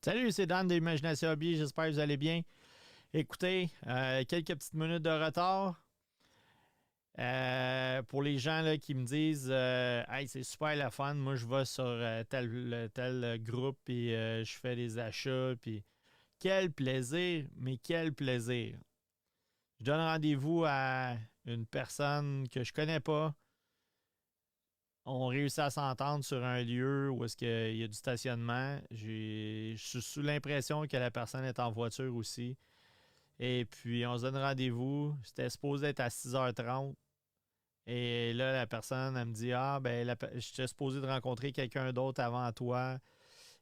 Salut, c'est Dan de Imagination Hobby, j'espère que vous allez bien. Écoutez, quelques petites minutes de retard. Pour les gens là, qui me disent Hey, c'est super la fun, moi je vais sur tel groupe et je fais des achats, puis quel plaisir, mais quel plaisir. Je donne rendez-vous à une personne que je connais pas. On réussit à s'entendre sur un lieu où est-ce qu'il y a du stationnement. Je suis sous l'impression que la personne est en voiture aussi. Et puis, on se donne rendez-vous. C'était supposé être à 6h30. Et là, la personne, elle me dit Ah, ben, j'étais supposé de rencontrer quelqu'un d'autre avant toi.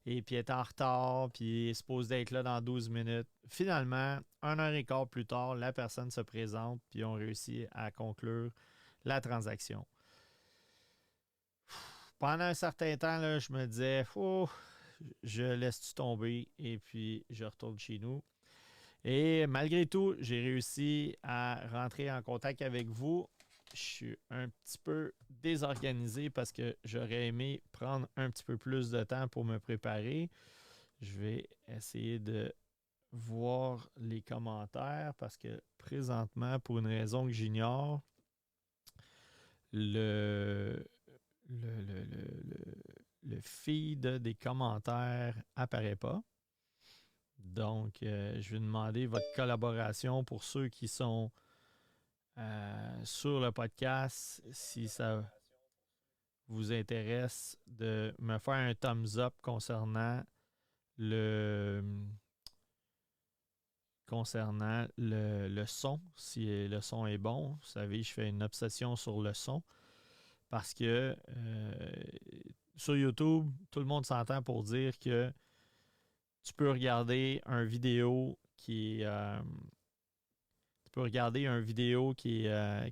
Et puis, elle est en retard. Puis, elle est supposée d'être là dans 12 minutes. Finalement, 1 heure et quart plus tard, la personne se présente. Puis, on réussit à conclure la transaction. Pendant un certain temps, là, je me disais Oh, je laisse-tu tomber. Et puis, je retourne chez nous. Et malgré tout, j'ai réussi à rentrer en contact avec vous. Je suis un petit peu désorganisé parce que j'aurais aimé prendre un petit peu plus de temps pour me préparer. Je vais essayer de voir les commentaires parce que présentement, pour une raison que j'ignore, le, le feed des commentaires apparaît pas. Donc, je vais demander votre collaboration pour ceux qui sont sur le podcast. Si ça vous intéresse, de me faire un thumbs up concernant le son, si le son est bon. Vous savez, je fais une obsession sur le son parce que sur YouTube, tout le monde s'entend pour dire que tu peux regarder un vidéo qui est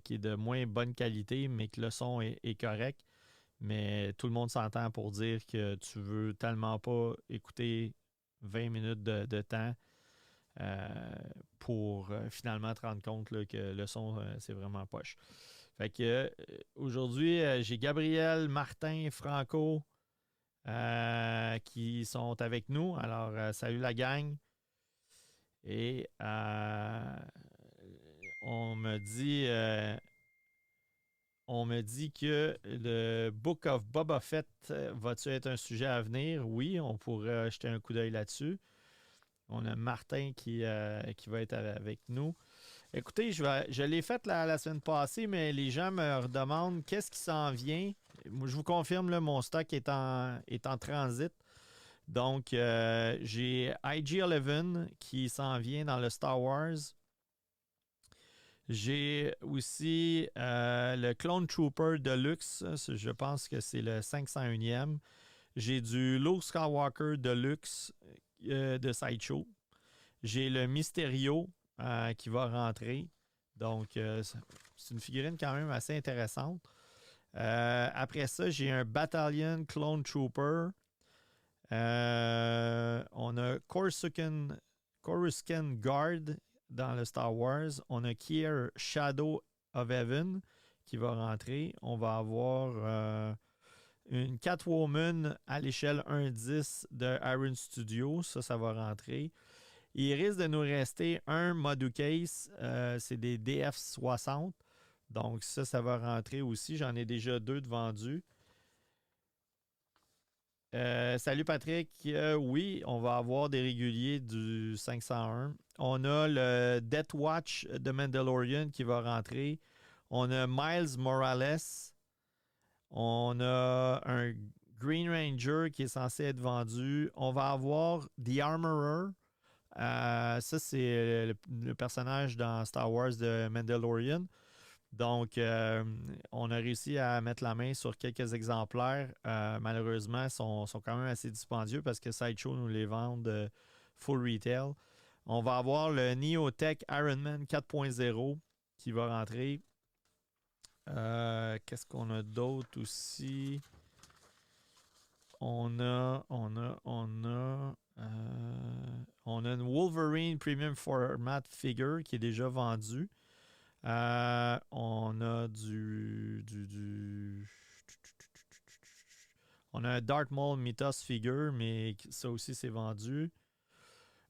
qui est de moins bonne qualité, mais que le son est correct. Mais tout le monde s'entend pour dire que tu veux tellement pas écouter 20 minutes de temps pour finalement te rendre compte là, que le son, c'est vraiment poche. Fait que aujourd'hui, j'ai Gabriel, Martin, Franco qui sont avec nous. Alors, salut la gang. Et on me dit que le Book of Boba Fett va-tu être un sujet à venir? Oui, on pourrait jeter un coup d'œil là-dessus. On a Martin qui va être avec nous. Écoutez, je l'ai fait la semaine passée, mais les gens me redemandent qu'est-ce qui s'en vient. Moi, je vous confirme, là, mon stock est en transit. Donc, j'ai IG-11 qui s'en vient dans le Star Wars. J'ai aussi le Clone Trooper Deluxe. Je pense que c'est le 501e. J'ai du Luke Skywalker Deluxe de Sideshow. J'ai le Mysterio qui va rentrer. Donc, c'est une figurine quand même assez intéressante. Après ça, j'ai un Battalion Clone Trooper. On a Coruscant Guard dans le Star Wars. On a Kier Shadow of Heaven qui va rentrer. On va avoir une Catwoman à l'échelle 1.10 de Iron Studio. Ça va rentrer. Il risque de nous rester un Modu Case. C'est des DF60. Donc ça va rentrer aussi. J'en ai déjà 2 de vendus. Salut Patrick. Oui, on va avoir des réguliers du 501. On a le Death Watch de Mandalorian qui va rentrer. On a Miles Morales. On a un Green Ranger qui est censé être vendu. On va avoir The Armorer. Ça, c'est le personnage dans Star Wars de Mandalorian. Donc, on a réussi à mettre la main sur quelques exemplaires. Malheureusement, ils sont quand même assez dispendieux parce que Sideshow nous les vendent full retail. On va avoir le Neotech Ironman 4.0 qui va rentrer. Qu'est-ce qu'on a d'autre aussi? On a une Wolverine Premium Format Figure qui est déjà vendue. On a On a un Darth Maul Mythos figure, mais ça aussi, c'est vendu.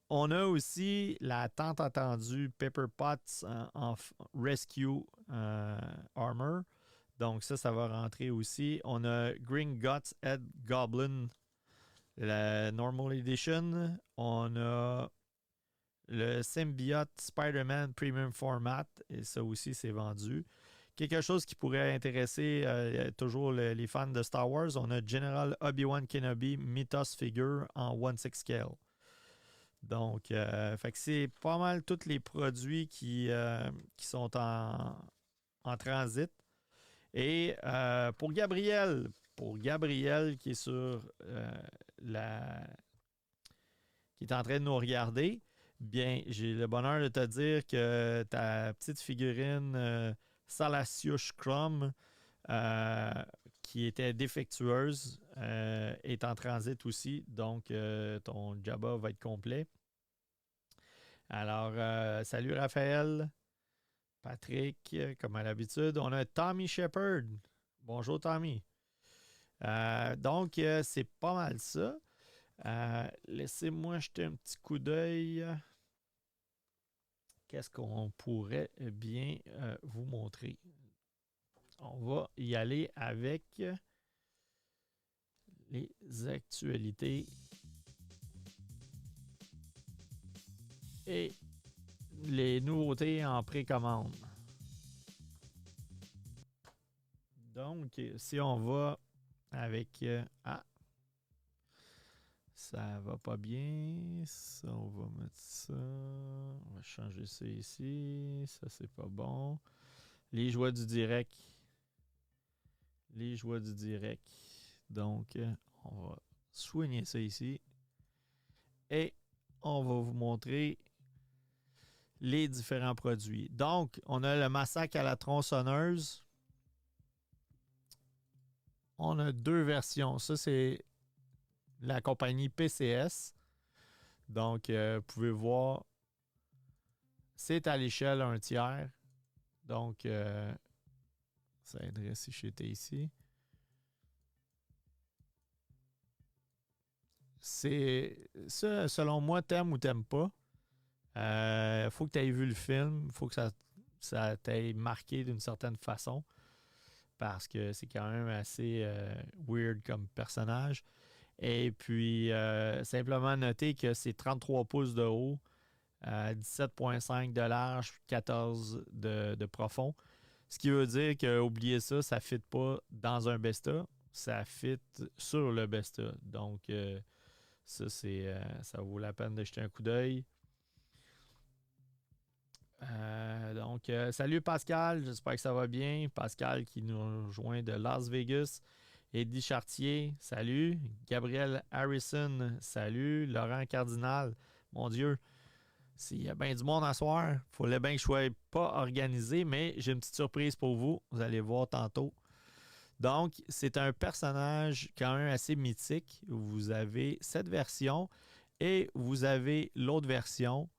On a aussi la tant attendue Pepper Potts en Rescue Armor. Donc ça va rentrer aussi. On a Green Guts Head Goblin, la Normal Edition. On a le Symbiote Spider-Man Premium Format. Et ça aussi, c'est vendu. Quelque chose qui pourrait intéresser toujours les fans de Star Wars. On a General Obi-Wan Kenobi Mythos Figure en 1/6 scale. Donc, fait que c'est pas mal tous les produits qui sont en transit. Et pour Gabriel qui est qui est en train de nous regarder, bien, j'ai le bonheur de te dire que ta petite figurine Salacious Crumb, qui était défectueuse, est en transit aussi. Donc, ton Jabba va être complet. Alors, salut Raphaël, Patrick, comme à l'habitude. On a Tommy Shepard. Bonjour Tommy. Donc, c'est pas mal ça. Laissez-moi jeter un petit coup d'œil. Qu'est-ce qu'on pourrait bien vous montrer? On va y aller avec les actualités et les nouveautés en précommande. Donc, si on va avec... ça va pas bien. Ça, on va mettre ça. On va changer ça ici. Ça, c'est pas bon. Les joies du direct. Donc, on va soigner ça ici. Et on va vous montrer les différents produits. Donc, on a le massacre à la tronçonneuse. On a 2 versions. Ça, c'est la compagnie PCS. Donc, vous pouvez voir, c'est à l'échelle 1/3. Donc, ça aiderait si j'étais ici. C'est ça, selon moi, t'aimes ou t'aimes pas. Faut que tu aies vu le film. Il faut que ça t'ait marqué d'une certaine façon. Parce que c'est quand même assez weird comme personnage. Et puis, simplement noter que c'est 33 pouces de haut, 17,5 de large, 14 de profond. Ce qui veut dire que, oubliez ça, ça ne fit pas dans un Besta, ça fit sur le Besta. Donc, ça vaut la peine de jeter un coup d'œil. Donc, salut Pascal, j'espère que ça va bien. Pascal qui nous rejoint de Las Vegas. Eddie Chartier, salut. Gabriel Harrison, salut. Laurent Cardinal, mon Dieu, s'il y a bien du monde à soir, il fallait bien que je ne sois pas organisé, mais j'ai une petite surprise pour vous. Vous allez voir tantôt. Donc, c'est un personnage quand même assez mythique. Vous avez cette version et vous avez l'autre version.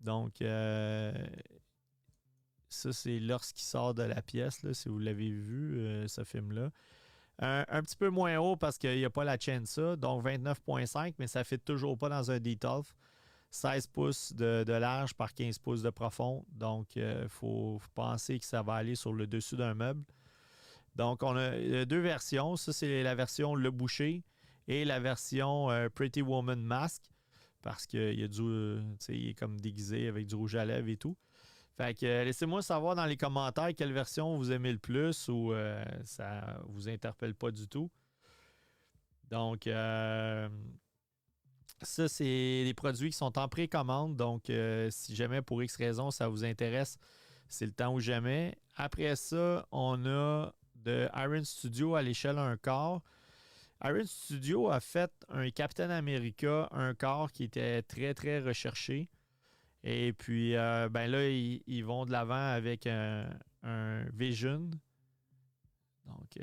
Donc, ça, c'est lorsqu'il sort de la pièce, là, si vous l'avez vu, ce film-là. Un petit peu moins haut parce qu'il n'y a pas la chaîne ça, donc 29,5, mais ça ne fit toujours pas dans un Detolf. 16 pouces de large par 15 pouces de profond. Donc, il faut penser que ça va aller sur le dessus d'un meuble. Donc, on a 2 versions. Ça, c'est la version Le Boucher et la version Pretty Woman Mask. Parce qu'il y a il est comme déguisé avec du rouge à lèvres et tout. Fait que laissez-moi savoir dans les commentaires quelle version vous aimez le plus ou ça vous interpelle pas du tout. Donc, ça, c'est des produits qui sont en précommande. Donc, si jamais pour X raison ça vous intéresse, c'est le temps ou jamais. Après ça, on a de Iron Studio à l'échelle 1/4. Iron Studio a fait un Captain America 1/4 qui était très, très recherché. Et puis, ben là, ils vont de l'avant avec un Vision. Donc,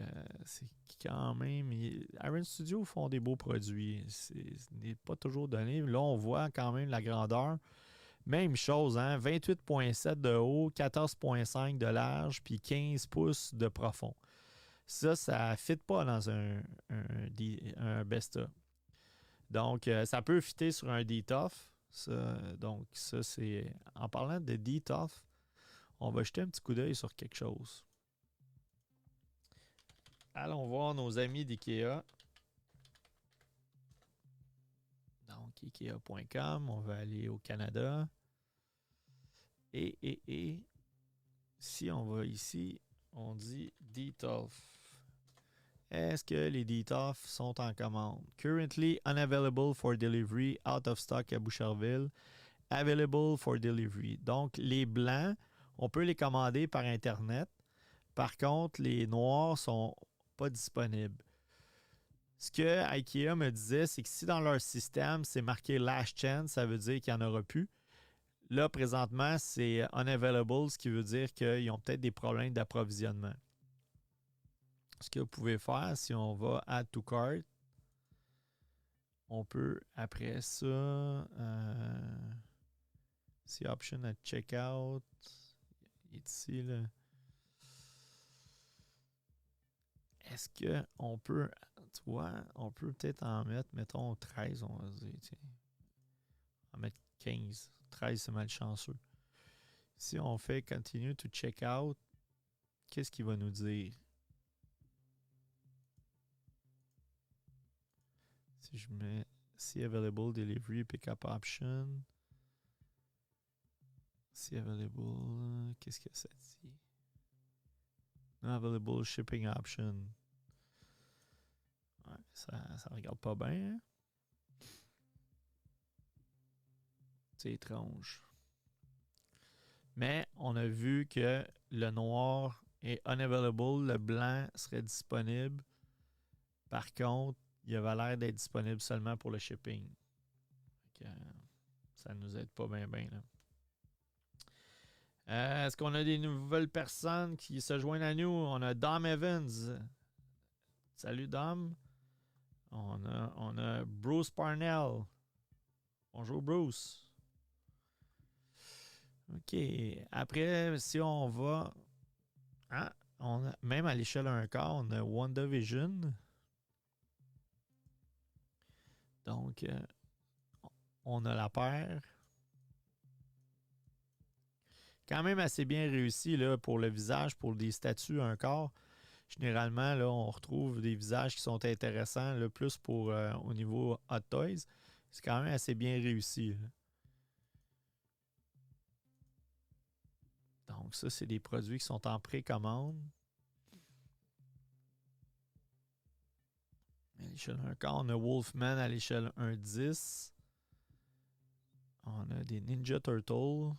c'est quand même... Iron Studio font des beaux produits. Ce n'est pas toujours donné. Là, on voit quand même la grandeur. Même chose, hein? 28,7 de haut, 14,5 de large, puis 15 pouces de profond. Ça ne fit pas dans un Besta. Donc, ça peut fitter sur un DTOF. Donc, ça, c'est... En parlant de DTOF, on va jeter un petit coup d'œil sur quelque chose. Allons voir nos amis d'IKEA. Donc, IKEA.com, on va aller au Canada. Et si on va ici, on dit DTOF. Est-ce que les DTOF sont en commande? Currently unavailable for delivery, out of stock à Boucherville. Available for delivery. Donc, les blancs, on peut les commander par Internet. Par contre, les noirs sont pas disponibles. Ce que IKEA me disait, c'est que si dans leur système, c'est marqué last chance, ça veut dire qu'il n'y en aura plus. Là, présentement, c'est unavailable, ce qui veut dire qu'ils ont peut-être des problèmes d'approvisionnement. Ce que vous pouvez faire, si on va add to cart, on peut après ça, c'est option at checkout. Il est ici, là. Est-ce qu'on peut, tu vois, on peut peut-être en mettre, mettons 13, on va dire, tiens. On va mettre 15. 13, c'est malchanceux. Si on fait continue to check out, qu'est-ce qu'il va nous dire? Si je mets see available delivery pickup option, see available, qu'est-ce que ça dit? Not available shipping option. Ouais, ça regarde pas bien. Hein? C'est étrange. Mais on a vu que le noir est unavailable, le blanc serait disponible. Par contre, il avait l'air d'être disponible seulement pour le shipping. Ça ne nous aide pas bien. Est-ce qu'on a des nouvelles personnes qui se joignent à nous? On a Dom Evans. Salut Dom. On a Bruce Parnell. Bonjour Bruce. OK. Après, si on va... Ah, même à l'échelle 1 quart, on a WandaVision. Donc, on a la paire. Quand même assez bien réussi là, pour le visage, pour des statues 1 quart. Généralement, là, on retrouve des visages qui sont intéressants, là, plus pour au niveau Hot Toys. C'est quand même assez bien réussi. Là. Donc, ça, c'est des produits qui sont en précommande. À l'échelle 1 quart, on a Wolfman à l'échelle 1,10. On a des Ninja Turtles.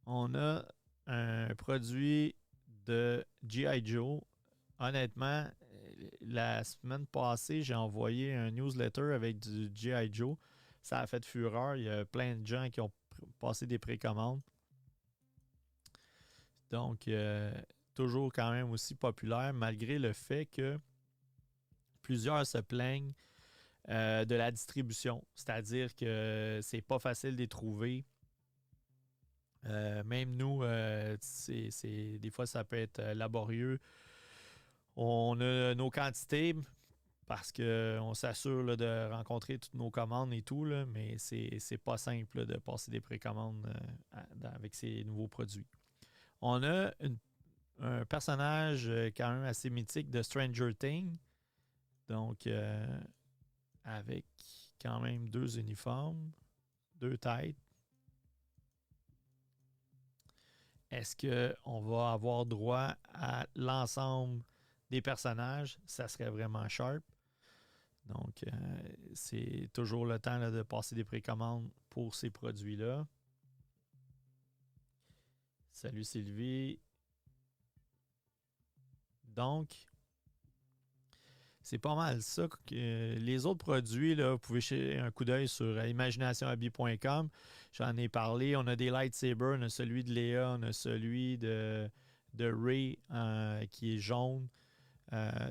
On a un produit de G.I. Joe. Honnêtement, la semaine passée, j'ai envoyé un newsletter avec du G.I. Joe. Ça a fait fureur. Il y a plein de gens qui ont passé des précommandes. Donc, toujours quand même aussi populaire, malgré le fait que plusieurs se plaignent de la distribution. C'est-à-dire que c'est pas facile de les trouver. Même nous, des fois, ça peut être laborieux. On a nos quantités parce qu'on s'assure là, de rencontrer toutes nos commandes et tout, là, mais c'est pas simple là, de passer des précommandes avec ces nouveaux produits. On a un personnage quand même assez mythique de Stranger Things. Donc, avec quand même 2 uniformes, 2 têtes. Est-ce qu'on va avoir droit à l'ensemble des personnages? Ça serait vraiment sharp. Donc, c'est toujours le temps là, de passer des précommandes pour ces produits-là. Salut Sylvie. Donc, c'est pas mal ça. Les autres produits, là, vous pouvez jeter un coup d'œil sur imaginationhobby.com. J'en ai parlé. On a des lightsabers. On a celui de Léa. On a celui de Rey qui est jaune.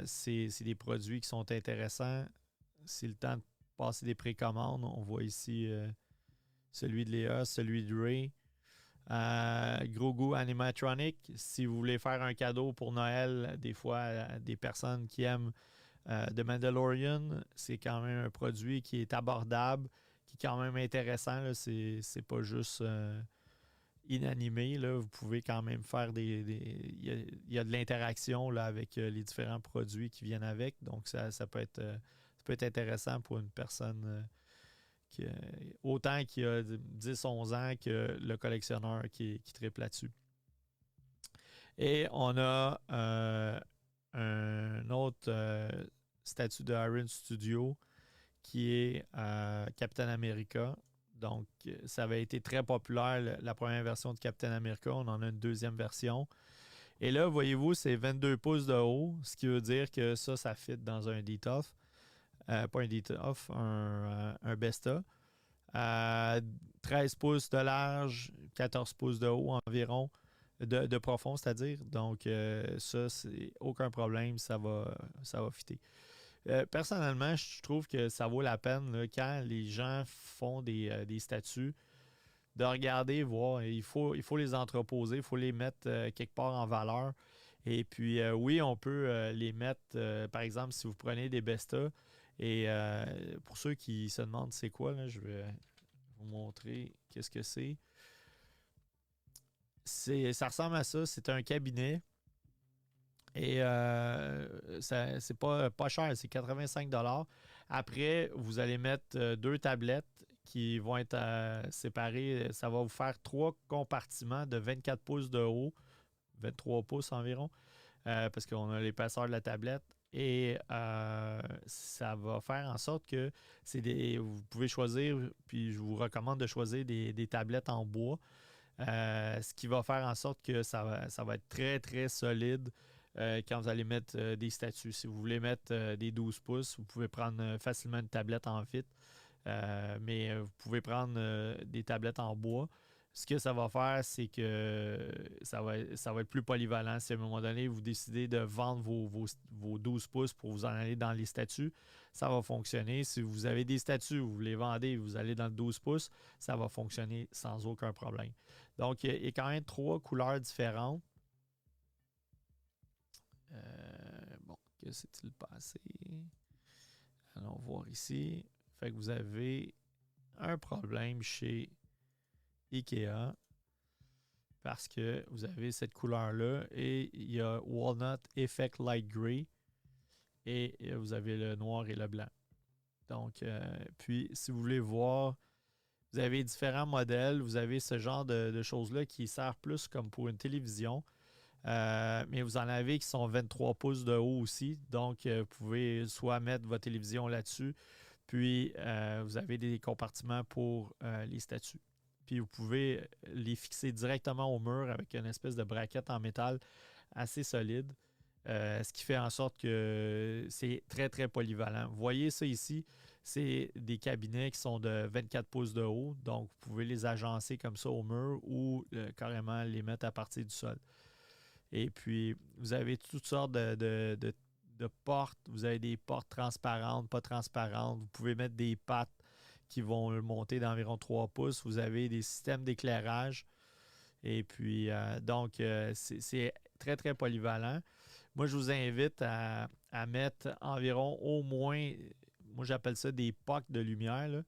C'est des produits qui sont intéressants. C'est le temps de passer des précommandes. On voit ici celui de Léa, celui de Rey. Grogu Animatronic, si vous voulez faire un cadeau pour Noël, des fois, à des personnes qui aiment The Mandalorian, c'est quand même un produit qui est abordable, qui est quand même intéressant. Là. C'est pas juste inanimé. Là. Vous pouvez quand même faire il y a de l'interaction là, avec les différents produits qui viennent avec. Donc, ça peut être intéressant pour une personne qui, autant qui a 10-11 ans que le collectionneur qui triple là-dessus. Et on a un autre statut de Iron Studio qui est Captain America. Donc, ça avait été très populaire, la première version de Captain America. On en a une deuxième version. Et là, voyez-vous, c'est 22 pouces de haut, ce qui veut dire que ça fit dans un DTOF. Pas un DTOF, un Besta. 13 pouces de large, 14 pouces de haut environ, de profond, c'est-à-dire. Donc, ça, c'est aucun problème, ça va fitter. Personnellement, je trouve que ça vaut la peine là, quand les gens font des statues de regarder, voir. Il faut les entreposer, il faut les mettre quelque part en valeur. Et puis, oui, on peut les mettre, par exemple, si vous prenez des Besta. Et pour ceux qui se demandent c'est quoi, là, je vais vous montrer qu'est-ce que c'est. Ça ressemble à ça. C'est un cabinet. Et c'est pas cher, c'est 85$. Après, vous allez mettre deux tablettes qui vont être séparées. Ça va vous faire trois compartiments de 24 pouces de haut, 23 pouces environ, parce qu'on a l'épaisseur de la tablette. Et ça va faire en sorte que vous pouvez choisir, puis je vous recommande de choisir des tablettes en bois, ce qui va faire en sorte que ça va être très, très solide quand vous allez mettre des statues. Si vous voulez mettre des 12 pouces, vous pouvez prendre facilement une tablette en fit, mais vous pouvez prendre des tablettes en bois. Ce que ça va faire, c'est que ça va être plus polyvalent. Si à un moment donné, vous décidez de vendre vos 12 pouces pour vous en aller dans les statues, ça va fonctionner. Si vous avez des statues, vous les vendez, vous allez dans le 12 pouces, ça va fonctionner sans aucun problème. Donc, il y a quand même trois couleurs différentes. Bon, que s'est-il passé? Allons voir ici. Fait que vous avez un problème chez Ikea parce que vous avez cette couleur-là et il y a Walnut Effect Light Gray et vous avez le noir et le blanc. Donc, puis si vous voulez voir, vous avez différents modèles. Vous avez ce genre de choses-là qui servent plus comme pour une télévision. Mais vous en avez qui sont 23 pouces de haut aussi. Donc, vous pouvez soit mettre votre télévision là-dessus, puis vous avez des compartiments pour les statues. Puis vous pouvez les fixer directement au mur avec une espèce de braquette en métal assez solide. Ce qui fait en sorte que c'est très, très polyvalent. Vous voyez ça ici, c'est des cabinets qui sont de 24 pouces de haut. Donc, vous pouvez les agencer comme ça au mur ou carrément les mettre à partir du sol. Et puis, vous avez toutes sortes de portes. Vous avez des portes transparentes, pas transparentes. Vous pouvez mettre des pattes qui vont monter d'environ 3 pouces. Vous avez des systèmes d'éclairage. Et puis, c'est très, très polyvalent. Moi, je vous invite à mettre environ au moins, moi j'appelle ça des pocs de lumière, là.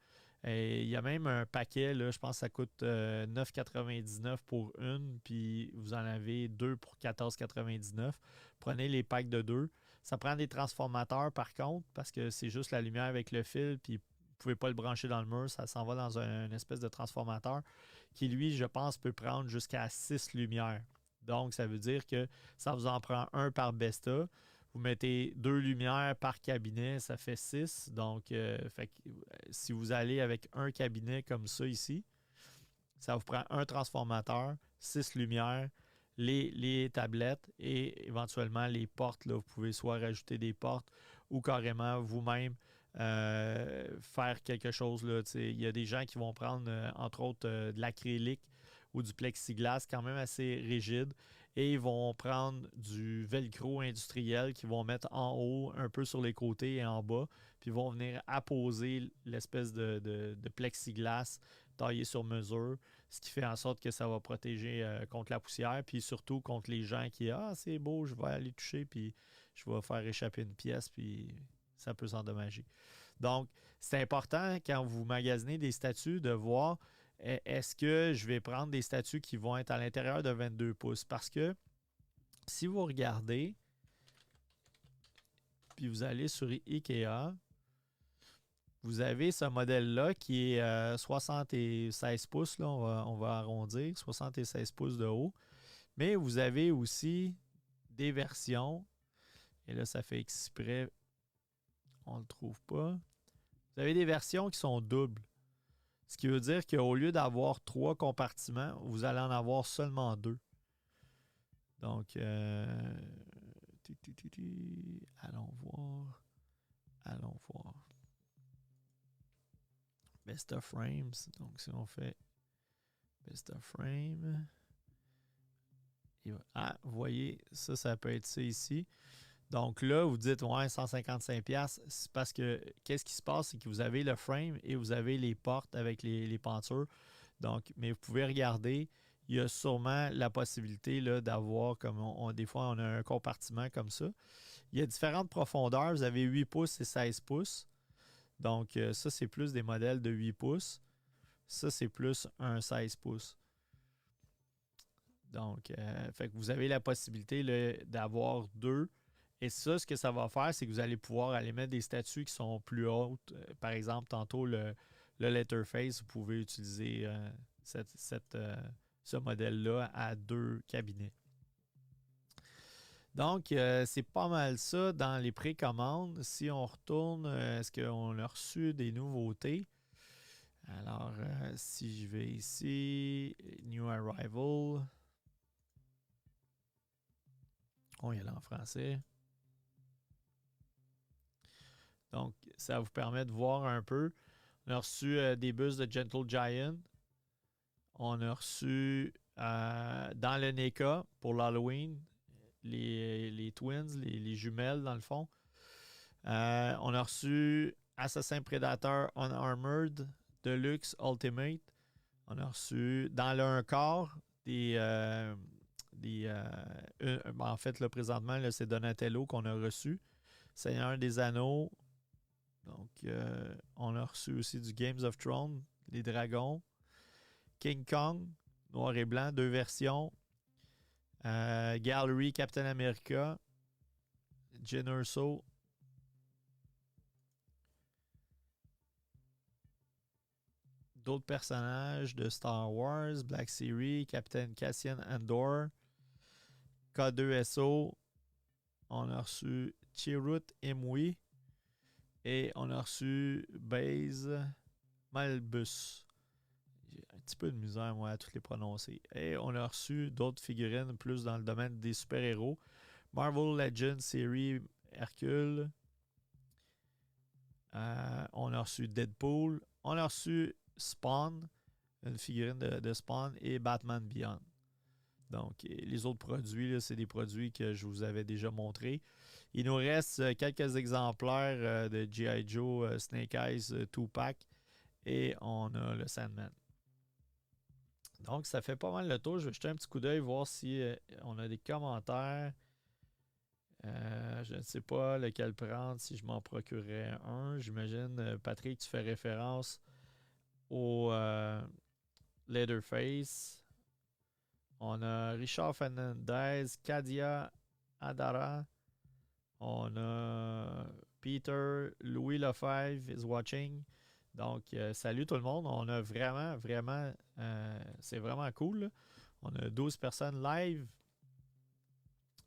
Et il y a même un paquet, là, je pense que ça coûte 9,99 pour une, puis vous en avez deux pour 14,99. Prenez les packs de deux. Ça prend des transformateurs par contre, parce que c'est juste la lumière avec le fil, puis vous ne pouvez pas le brancher dans le mur, ça s'en va dans une espèce de transformateur qui, lui, je pense, peut prendre jusqu'à 6 lumières. Donc, ça veut dire que ça vous en prend un par Besta. Vous mettez deux lumières par cabinet, ça fait 6. Donc, si vous allez avec un cabinet comme ça ici, ça vous prend un transformateur, 6 lumières, les tablettes et éventuellement les portes. Là, vous pouvez soit rajouter des portes ou carrément vous-même faire quelque chose. Là, il y a des gens qui vont prendre, entre autres, de l'acrylique ou du plexiglas quand même assez rigide et ils vont prendre du velcro industriel qu'ils vont mettre en haut, un peu sur les côtés et en bas, puis ils vont venir apposer l'espèce de plexiglas taillé sur mesure. ce qui fait en sorte que ça va protéger contre la poussière, puis surtout contre les gens qui c'est beau, je vais aller toucher, puis je vais faire échapper une pièce, puis ça peut s'endommager. Donc, c'est important quand vous magasinez des statues de voir est-ce que je vais prendre des statues qui vont être à l'intérieur de 22 pouces. Parce que si vous regardez, puis vous allez sur IKEA, vous avez ce modèle-là qui est 76 pouces, là, on va arrondir, 76 pouces de haut. Mais vous avez aussi des versions, et là ça fait exprès, on ne le trouve pas. Vous avez des versions qui sont doubles. Ce qui veut dire qu'au lieu d'avoir 3 compartiments, vous allez en avoir seulement 2. Donc, allons voir. Allons voir. Best of frames. Donc, si on fait best of frame. Vous voyez, ça peut être ça ici. Donc là, vous dites, ouais, 155$, c'est parce que qu'est-ce qui se passe, c'est que vous avez le frame et vous avez les portes avec les pentures. Donc, mais vous pouvez regarder, il y a sûrement la possibilité là, d'avoir, comme des fois, on a un compartiment comme ça. Il y a différentes profondeurs. Vous avez 8 pouces et 16 pouces. Donc, ça, c'est plus des modèles de 8 pouces. Ça, c'est plus un 16 pouces. Donc, fait que vous avez la possibilité là, d'avoir 2. Et ça, ce que ça va faire, c'est que vous allez pouvoir aller mettre des statues qui sont plus hautes. Par exemple, tantôt, le Letterface, vous pouvez utiliser ce modèle-là à 2 cabinets. Donc, c'est pas mal ça dans les précommandes. Si on retourne, est-ce qu'on a reçu des nouveautés? Alors, si je vais ici, New Arrival. On y est là en français. Donc, ça vous permet de voir un peu. On a reçu des bus de Gentle Giant. On a reçu dans le NECA pour l'Halloween les twins, les jumelles dans le fond. On a reçu Assassin Predator Unarmored Deluxe Ultimate. On a reçu dans le 1 quart en fait, là, présentement, là, c'est Donatello qu'on a reçu. Seigneur des Anneaux. Donc, on a reçu aussi du Games of Thrones, les dragons. King Kong, noir et blanc, 2 versions. Gallery Captain America. Jyn Erso. D'autres personnages de Star Wars, Black Series, Captain Cassian Andor, K2SO. On a reçu Chirrut Imwe. Et on a reçu Baze Malbus. J'ai un petit peu de misère, moi, à toutes les prononcer. Et on a reçu d'autres figurines plus dans le domaine des super-héros. Marvel Legends Series Hercule. On a reçu Deadpool. On a reçu Spawn, une figurine de Spawn, et Batman Beyond. Donc, les autres produits, là, c'est des produits que je vous avais déjà montrés. Il nous reste quelques exemplaires de G.I. Joe Snake Eyes 2-pack et on a le Sandman. Donc, ça fait pas mal le tour. Je vais jeter un petit coup d'œil, voir si on a des commentaires. Je ne sais pas lequel prendre, si je m'en procurais un. J'imagine, Patrick, tu fais référence au Leatherface. On a Richard Fernandez, Kadia Adara. On a Peter, Louis Lefebvre is watching. Donc, salut tout le monde. On a vraiment, c'est vraiment cool, là. On a 12 personnes live.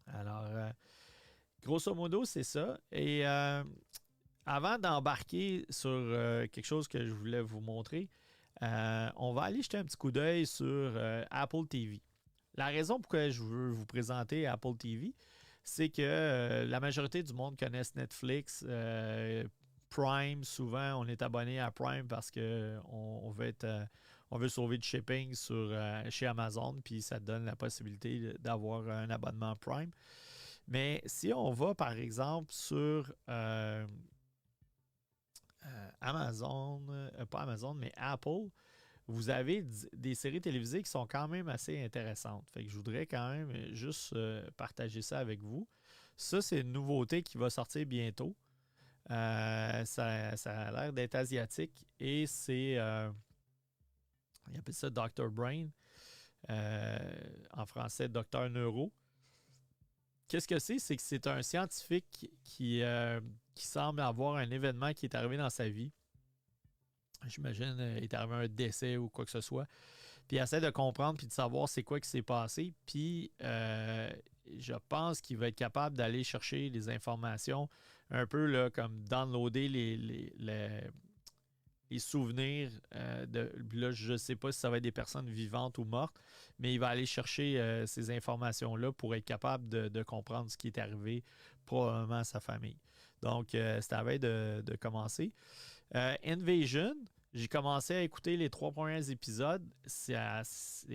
Alors, grosso modo, c'est ça. Et avant d'embarquer sur quelque chose que je voulais vous montrer, on va aller jeter un petit coup d'œil sur Apple TV. La raison pourquoi je veux vous présenter Apple TV, c'est que la majorité du monde connaisse Netflix, Prime. Souvent, on est abonné à Prime parce qu'on veut sauver du shipping chez Amazon, puis ça te donne la possibilité d'avoir un abonnement Prime. Mais si on va, par exemple, sur Amazon, pas Amazon, mais Apple, vous avez des séries télévisées qui sont quand même assez intéressantes. Fait que je voudrais quand même juste partager ça avec vous. Ça, c'est une nouveauté qui va sortir bientôt. Ça a l'air d'être asiatique et c'est, il appelle ça Dr. Brain, en français Docteur Neuro. Qu'est-ce que c'est? C'est que c'est un scientifique qui semble avoir un événement qui est arrivé dans sa vie. J'imagine il est arrivé un décès ou quoi que ce soit. Puis il essaie de comprendre puis de savoir c'est quoi qui s'est passé. Puis je pense qu'il va être capable d'aller chercher les informations un peu là, comme downloader les souvenirs. Là, je ne sais pas si ça va être des personnes vivantes ou mortes, mais il va aller chercher ces informations-là pour être capable de comprendre ce qui est arrivé probablement à sa famille. Donc, c'est à veille de commencer. Invasion, j'ai commencé à écouter les 3 premiers épisodes. C'est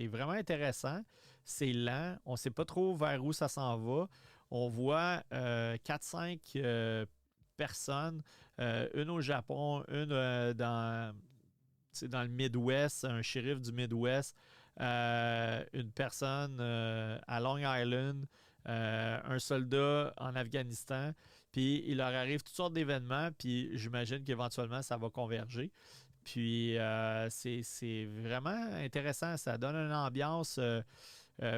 vraiment intéressant. C'est lent. On ne sait pas trop vers où ça s'en va. On voit 4-5 personnes, une au Japon, une dans le Midwest, un shérif du Midwest, une personne à Long Island, un soldat en Afghanistan. Puis il leur arrive toutes sortes d'événements, puis j'imagine qu'éventuellement ça va converger. Puis c'est vraiment intéressant, ça donne une ambiance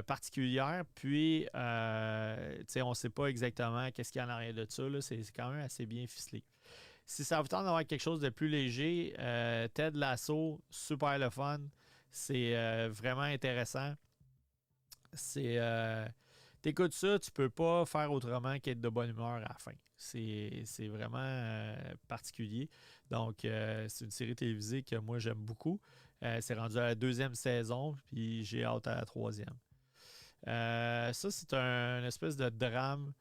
particulière. Puis on ne sait pas exactement qu'est-ce qu'il y a en arrière de ça. Là. C'est quand même assez bien ficelé. Si ça vous tente d'avoir quelque chose de plus léger, Ted Lasso, super le fun. C'est vraiment intéressant. T'écoutes ça, tu peux pas faire autrement qu'être de bonne humeur à la fin. C'est vraiment particulier. Donc, c'est une série télévisée que moi, j'aime beaucoup. C'est rendu à la 2e saison, puis j'ai hâte à la 3e. Ça, c'est une espèce de drame,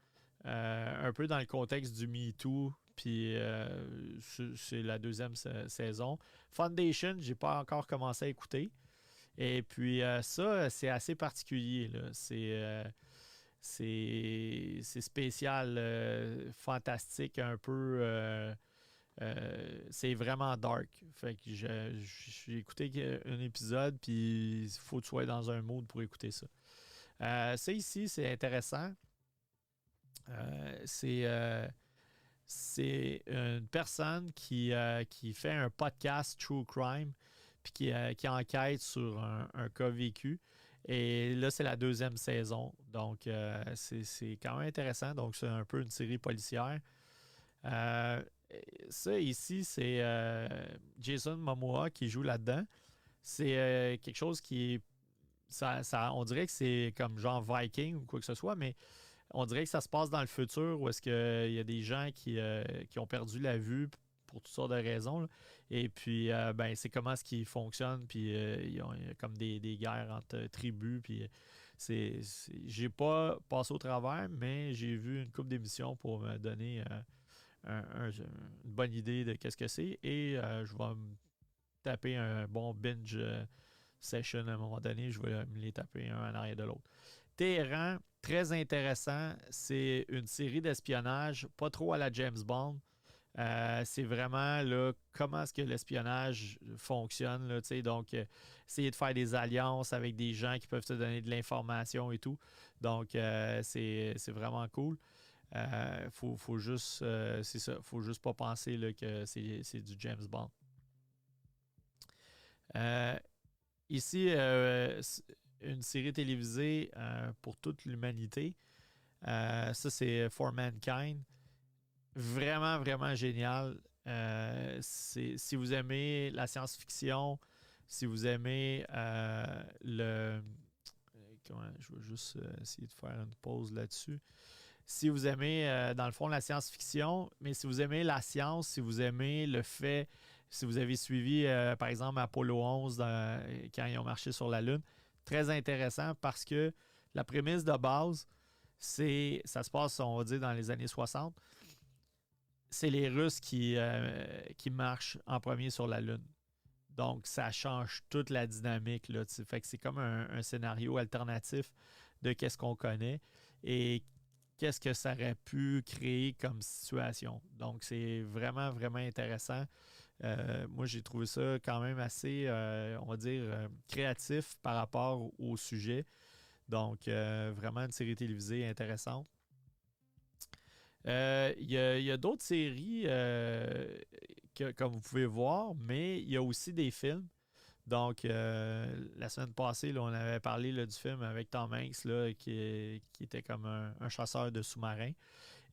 un peu dans le contexte du MeToo, puis c'est la 2e saison. Foundation, j'ai pas encore commencé à écouter. Et puis ça, c'est assez particulier. Là. C'est spécial, fantastique un peu. C'est vraiment dark. Fait que j'ai écouté un épisode, puis il faut que tu sois dans un mood pour écouter ça. Ça ici, c'est intéressant. C'est une personne qui fait un podcast True Crime puis qui enquête sur un cas vécu. Et là, c'est la 2e saison. Donc, c'est quand même intéressant. Donc, c'est un peu une série policière. Ça, ici, c'est Jason Momoa qui joue là-dedans. C'est quelque chose qui est... on dirait que c'est comme genre Viking ou quoi que ce soit, mais on dirait que ça se passe dans le futur où est-ce qu'il y a des gens qui ont perdu la vue pour toutes sortes de raisons. Là. Et puis, c'est comment est-ce qu'ils fonctionnent. Puis, il y a comme des guerres entre tribus. Puis, j'ai pas passé au travers, mais j'ai vu une couple d'émissions pour me donner une bonne idée de qu'est-ce que c'est. Et je vais me taper un bon binge session à un moment donné. Je vais me les taper un en arrière de l'autre. Téhéran, très intéressant. C'est une série d'espionnage, pas trop à la James Bond. C'est vraiment là, comment est-ce que l'espionnage fonctionne. Là, donc, essayer de faire des alliances avec des gens qui peuvent te donner de l'information et tout. Donc, c'est vraiment cool. Faut juste, c'est ça, faut juste pas penser là, que c'est du James Bond. Ici, une série télévisée pour toute l'humanité. Ça, c'est For Mankind. Vraiment, vraiment génial. Si vous aimez la science-fiction, si vous aimez je vais juste essayer de faire une pause là-dessus. Si vous aimez, dans le fond, la science-fiction, mais si vous aimez la science, si vous aimez le fait, si vous avez suivi, par exemple, Apollo 11 quand ils ont marché sur la Lune, très intéressant parce que la prémisse de base, ça se passe, on va dire, dans les années 60. C'est les Russes qui marchent en premier sur la Lune. Donc, ça change toute la dynamique. Là, fait que c'est comme un scénario alternatif de qu'est-ce qu'on connaît et qu'est-ce que ça aurait pu créer comme situation. Donc, c'est vraiment, vraiment intéressant. Moi, j'ai trouvé ça quand même assez, on va dire, créatif par rapport au sujet. Donc, vraiment une série télévisée intéressante. Il y a d'autres séries comme vous pouvez voir, mais il y a aussi des films. Donc, la semaine passée, là, on avait parlé là, du film avec Tom Hanks là, qui était comme un chasseur de sous-marins.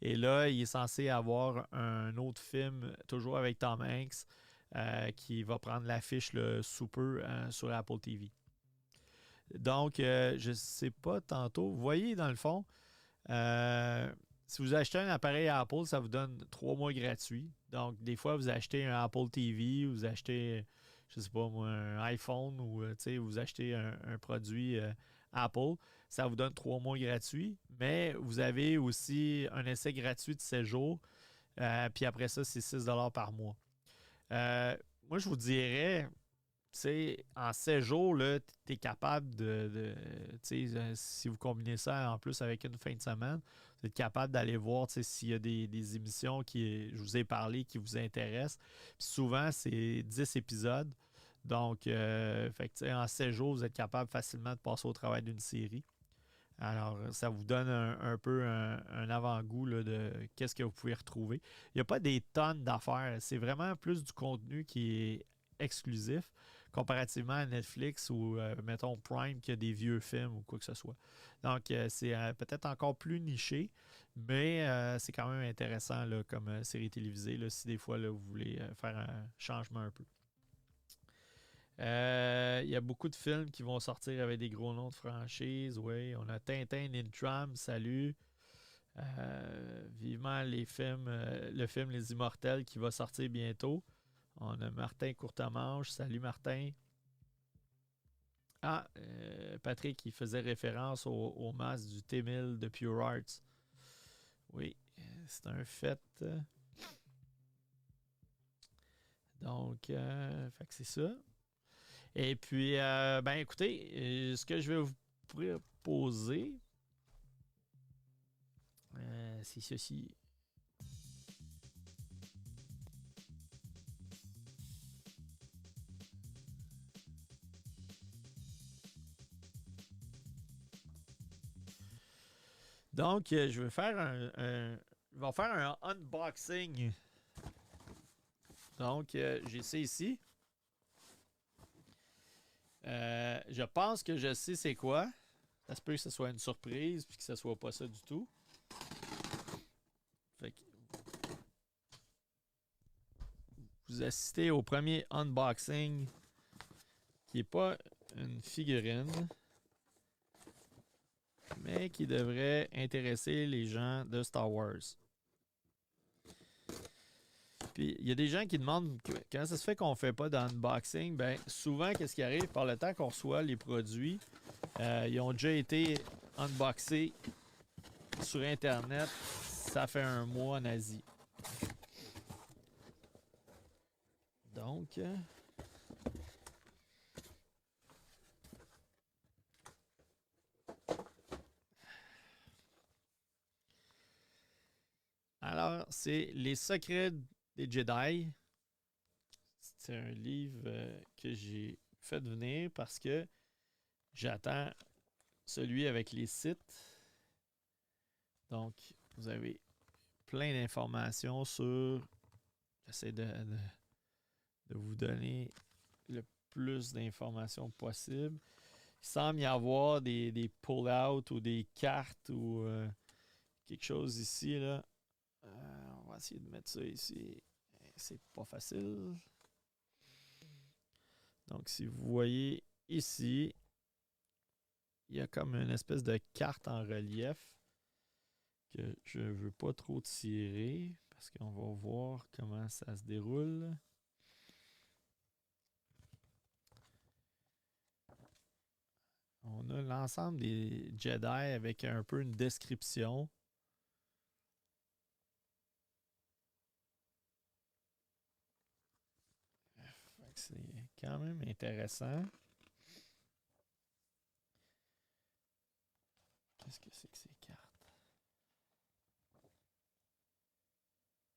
Et là, il est censé avoir un autre film, toujours avec Tom Hanks, qui va prendre l'affiche sous peu sur Apple TV. Donc, je ne sais pas tantôt. Vous voyez, dans le fond, euh, si vous achetez un appareil Apple, ça vous donne 3 mois gratuits. Donc, des fois, vous achetez un Apple TV, vous achetez, je ne sais pas moi, un iPhone ou vous achetez un produit Apple, ça vous donne 3 mois gratuits. Mais vous avez aussi un essai gratuit de 7 jours. Puis après ça, c'est 6 $ par mois. Euh, Moi, je vous dirais, en 7 jours, tu es capable si vous combinez ça en plus avec une fin de semaine, vous êtes capable d'aller voir s'il y a des émissions je vous ai parlé qui vous intéressent. Puis souvent, c'est 10 épisodes. Donc, en 7 jours, vous êtes capable facilement de passer au travail d'une série. Alors, ça vous donne un peu un avant-goût là, de qu'est-ce que vous pouvez retrouver. Il n'y a pas des tonnes d'affaires. C'est vraiment plus du contenu qui est exclusif comparativement à Netflix ou, mettons, Prime qui a des vieux films ou quoi que ce soit. Donc, c'est peut-être encore plus niché, mais c'est quand même intéressant là, comme série télévisée là, si des fois là, vous voulez faire un changement un peu. Il y a beaucoup de films qui vont sortir avec des gros noms de franchise. Oui, on a Tintin in Tram, salut. Vivement le film Les Immortels qui va sortir bientôt. On a Martin Courtemanche, salut Martin. Ah, Patrick, qui faisait référence au masque du T-1000 de Pure Arts. Oui, c'est un fait. Donc, fait que c'est ça. Et puis, ben écoutez, ce que je vais vous proposer, c'est ceci. Donc, je vais faire je vais faire un unboxing. Donc, j'ai ça ici. Je pense que je sais c'est quoi. Ça se peut que ce soit une surprise puis que ce soit pas ça du tout. Fait que vous assistez au premier unboxing qui n'est pas une figurine, mais qui devrait intéresser les gens de Star Wars. Puis il y a des gens qui demandent comment ça se fait qu'on fait pas d'unboxing. Ben souvent, qu'est-ce qui arrive par le temps qu'on reçoit les produits, ils ont déjà été unboxés sur Internet. Ça fait un mois en Asie. Donc, alors, c'est Les Secrets des Jedi. C'est un livre que j'ai fait venir parce que j'attends celui avec les sites. Donc, vous avez plein d'informations sur. J'essaie de vous donner le plus d'informations possible. Il semble y avoir des pull-out ou des cartes ou quelque chose ici. Là. On va essayer de mettre ça ici. C'est pas facile. Donc, si vous voyez ici, il y a comme une espèce de carte en relief que je ne veux pas trop tirer parce qu'on va voir comment ça se déroule. On a l'ensemble des Jedi avec un peu une description. C'est quand même intéressant. Qu'est-ce que c'est que ces cartes?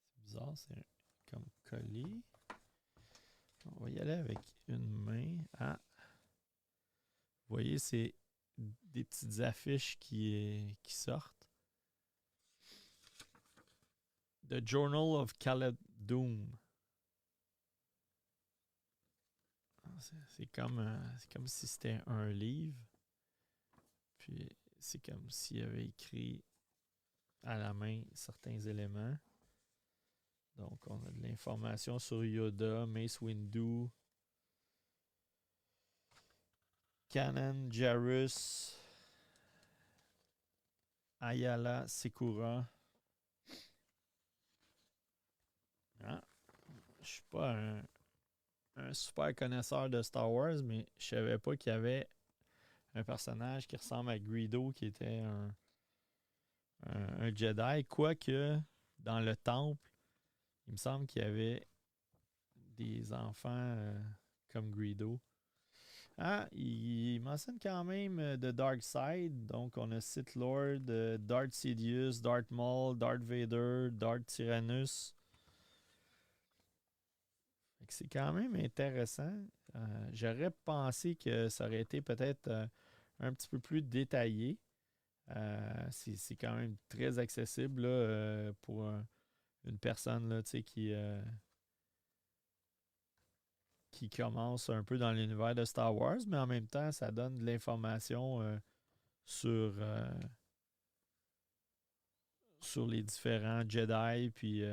C'est bizarre, c'est comme collé. On va y aller avec une main. Ah, vous voyez, c'est des petites affiches qui sortent. The Journal of Khaled Doom. C'est comme si c'était un livre. Puis c'est comme s'il avait écrit à la main certains éléments. Donc on a de l'information sur Yoda, Mace Windu, Kanan Jarrus, Ayala Secura. Ah, je suis pas un super connaisseur de Star Wars, mais je savais pas qu'il y avait un personnage qui ressemble à Greedo qui était un Jedi. Quoique, dans le temple, il me semble qu'il y avait des enfants comme Greedo. Ah, il mentionne quand même The Dark Side. Donc, on a Sith Lord, Darth Sidious, Darth Maul, Darth Vader, Darth Tyrannus. C'est quand même intéressant. J'aurais pensé que ça aurait été peut-être un petit peu plus détaillé. C'est quand même très accessible là, pour une personne là, qui commence un peu dans l'univers de Star Wars, mais en même temps, ça donne de l'information sur les différents Jedi. Puis,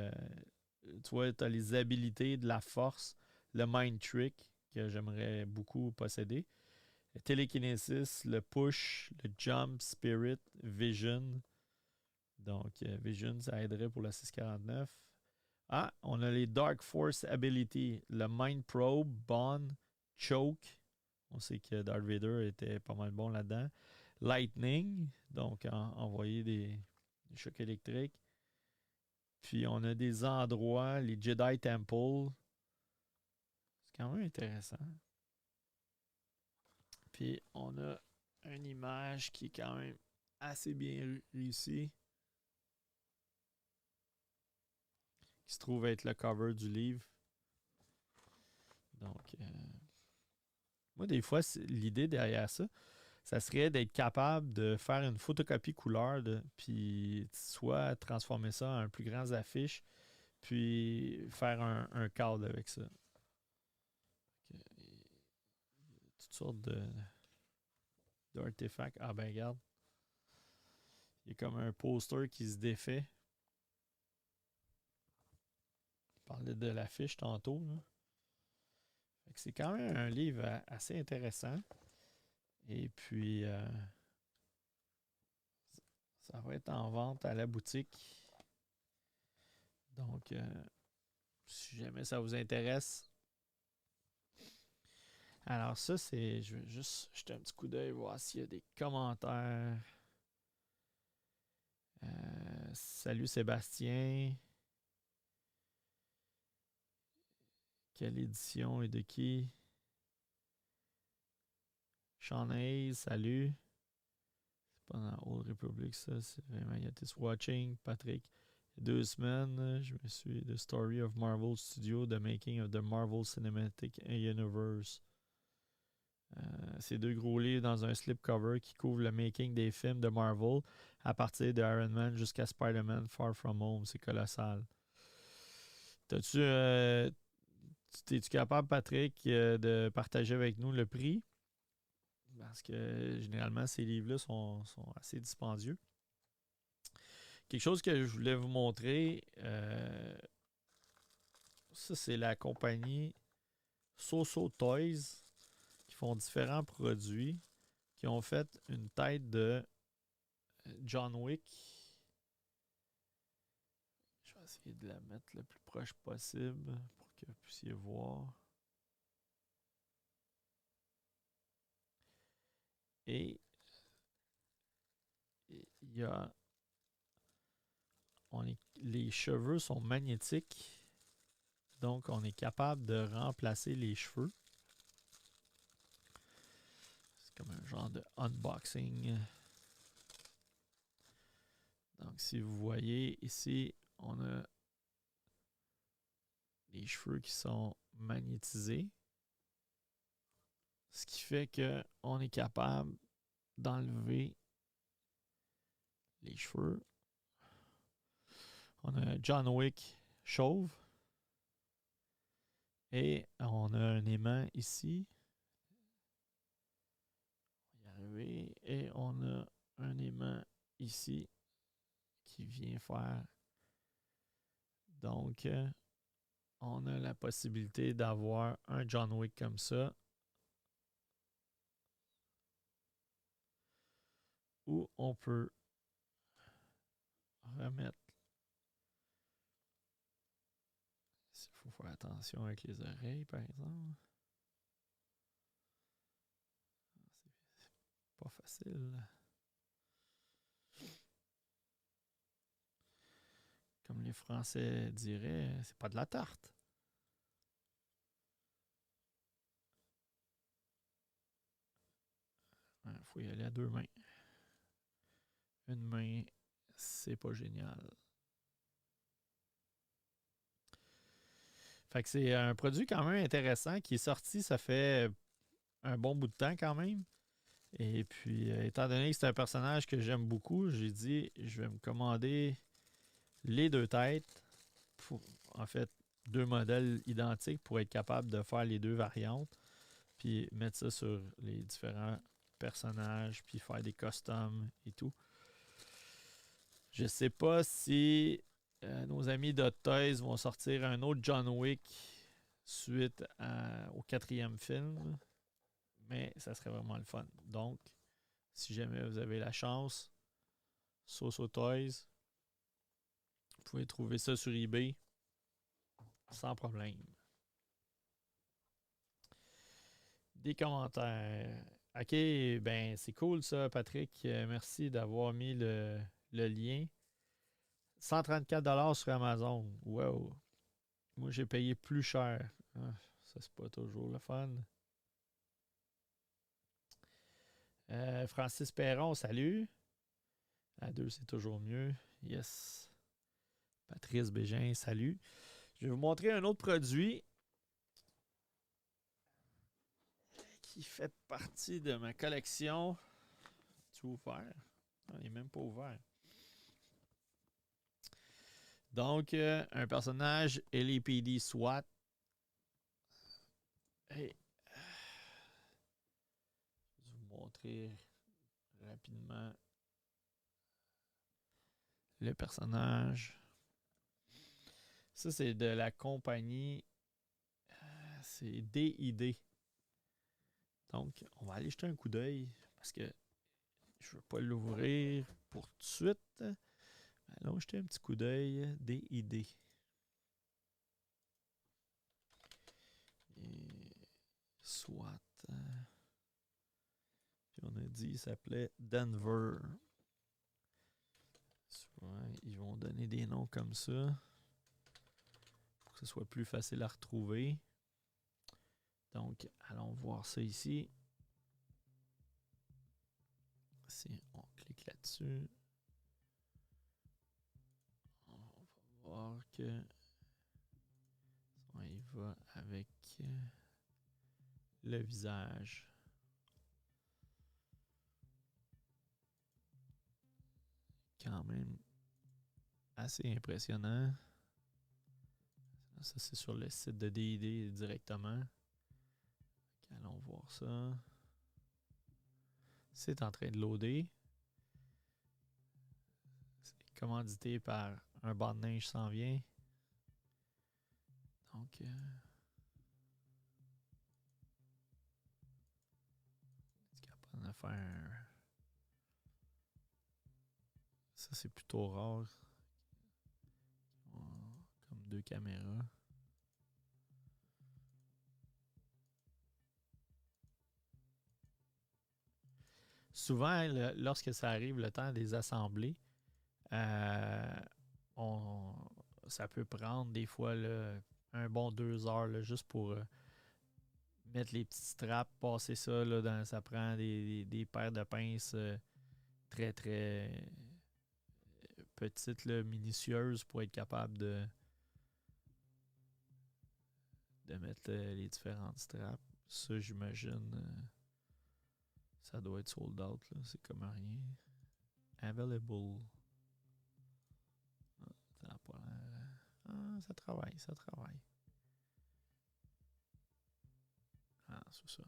tu vois, tu as les habilités de la force, le Mind Trick, que j'aimerais beaucoup posséder. Le Télékinésis, le Push, le Jump, Spirit, Vision. Donc, Vision, ça aiderait pour la 649. Ah, on a les Dark Force Ability, le Mind Probe, Bond, Choke. On sait que Darth Vader était pas mal bon là-dedans. Lightning, donc envoyer des chocs électriques. Puis on a des endroits, les Jedi Temple. C'est quand même intéressant. Puis on a une image qui est quand même assez bien réussie. Qui se trouve être le cover du livre. Donc, moi, des fois, l'idée derrière ça, ça serait d'être capable de faire une photocopie couleur, puis soit transformer ça en plus grandes affiches, puis faire un cadre avec ça. Toutes sortes d'artefacts. Ah ben regarde, il y a comme un poster qui se défait. Je parlais de l'affiche tantôt. Là. C'est quand même un livre assez intéressant. Et puis, ça va être en vente à la boutique. Donc, si jamais ça vous intéresse. Alors ça, c'est... Je vais juste jeter un petit coup d'œil, voir s'il y a des commentaires. Salut Sébastien. Quelle édition et de qui? Sean Hayes, salut. C'est pas dans Old Republic, ça. C'est vraiment Yatis Watching. Patrick. Il y a 2 semaines, je me suis The Story of Marvel Studio, The Making of the Marvel Cinematic Universe. C'est 2 gros livres dans un slipcover qui couvrent le making des films de Marvel à partir de Iron Man jusqu'à Spider-Man Far From Home. C'est colossal. T'es-tu capable, Patrick, de partager avec nous le prix? Parce que généralement, ces livres-là sont assez dispendieux. Quelque chose que je voulais vous montrer, ça c'est la compagnie So Toys qui font différents produits, qui ont fait une tête de John Wick. Je vais essayer de la mettre le plus proche possible pour que vous puissiez voir. Et il y a les cheveux sont magnétiques. Donc, on est capable de remplacer les cheveux. C'est comme un genre de unboxing. Donc, si vous voyez ici, on a les cheveux qui sont magnétisé. Ce qui fait qu'on est capable d'enlever les cheveux. On a John Wick chauve. Et on a un aimant ici. On va y arriver. Et on a un aimant ici qui vient faire. Donc, on a la possibilité d'avoir un John Wick comme ça. Où on peut remettre. Il faut faire attention avec les oreilles, par exemple. C'est pas facile. Comme les Français diraient, c'est pas de la tarte. Il faut y aller à deux mains. Une main, c'est pas génial. Fait que c'est un produit quand même intéressant qui est sorti, ça fait un bon bout de temps quand même. Et puis, étant donné que c'est un personnage que j'aime beaucoup, j'ai dit, je vais me commander les deux têtes. En fait, deux modèles identiques pour être capable de faire les deux variantes. Puis mettre ça sur les différents personnages, puis faire des customs et tout. Je sais pas si nos amis d'Hot Toys vont sortir un autre John Wick suite au quatrième film. Mais ça serait vraiment le fun. Donc, si jamais vous avez la chance, Soso Toys, vous pouvez trouver ça sur eBay sans problème. Des commentaires. OK, ben c'est cool ça, Patrick. Merci d'avoir mis le lien. 134$ sur Amazon. Wow. Moi, j'ai payé plus cher. Ah, ça, c'est pas toujours le fun. Francis Perron, salut. À deux, c'est toujours mieux. Yes. Patrice Bégin, salut. Je vais vous montrer un autre produit qui fait partie de ma collection. Tu ouvert? Non, il n'est même pas ouvert. Donc, un personnage LAPD SWAT. Hey. Je vais vous montrer rapidement le personnage. Ça, c'est de la compagnie. C'est DID. Donc, on va aller jeter un coup d'œil parce que je ne veux pas l'ouvrir pour tout de suite. Allons jeter un petit coup d'œil. DID. Et SWAT. Puis on a dit il s'appelait Denver. Souvent, ils vont donner des noms comme ça pour que ce soit plus facile à retrouver. Donc, allons voir ça ici. Si on clique là-dessus, on va voir que on y va avec le visage. Quand même assez impressionnant. Ça, c'est sur le site de D&D directement. Allons voir ça. C'est en train de loader. C'est commandité par un banc de neige s'en vient. Donc, c'est capable de faire. Ça, c'est plutôt rare. Comme deux caméras. Souvent, lorsque ça arrive, le temps des assemblées, ça peut prendre des fois là, un bon 2 heures là, juste pour mettre les petites straps, passer ça. Là, ça prend des paires de pinces très, très petites, là, minutieuses pour être capable de mettre les différentes straps. Ça, j'imagine, ça doit être sold out. Là. C'est comme rien. Available. Ah, ça n'a pas l'air. Ah, ça travaille, ça travaille. Ah, c'est ça.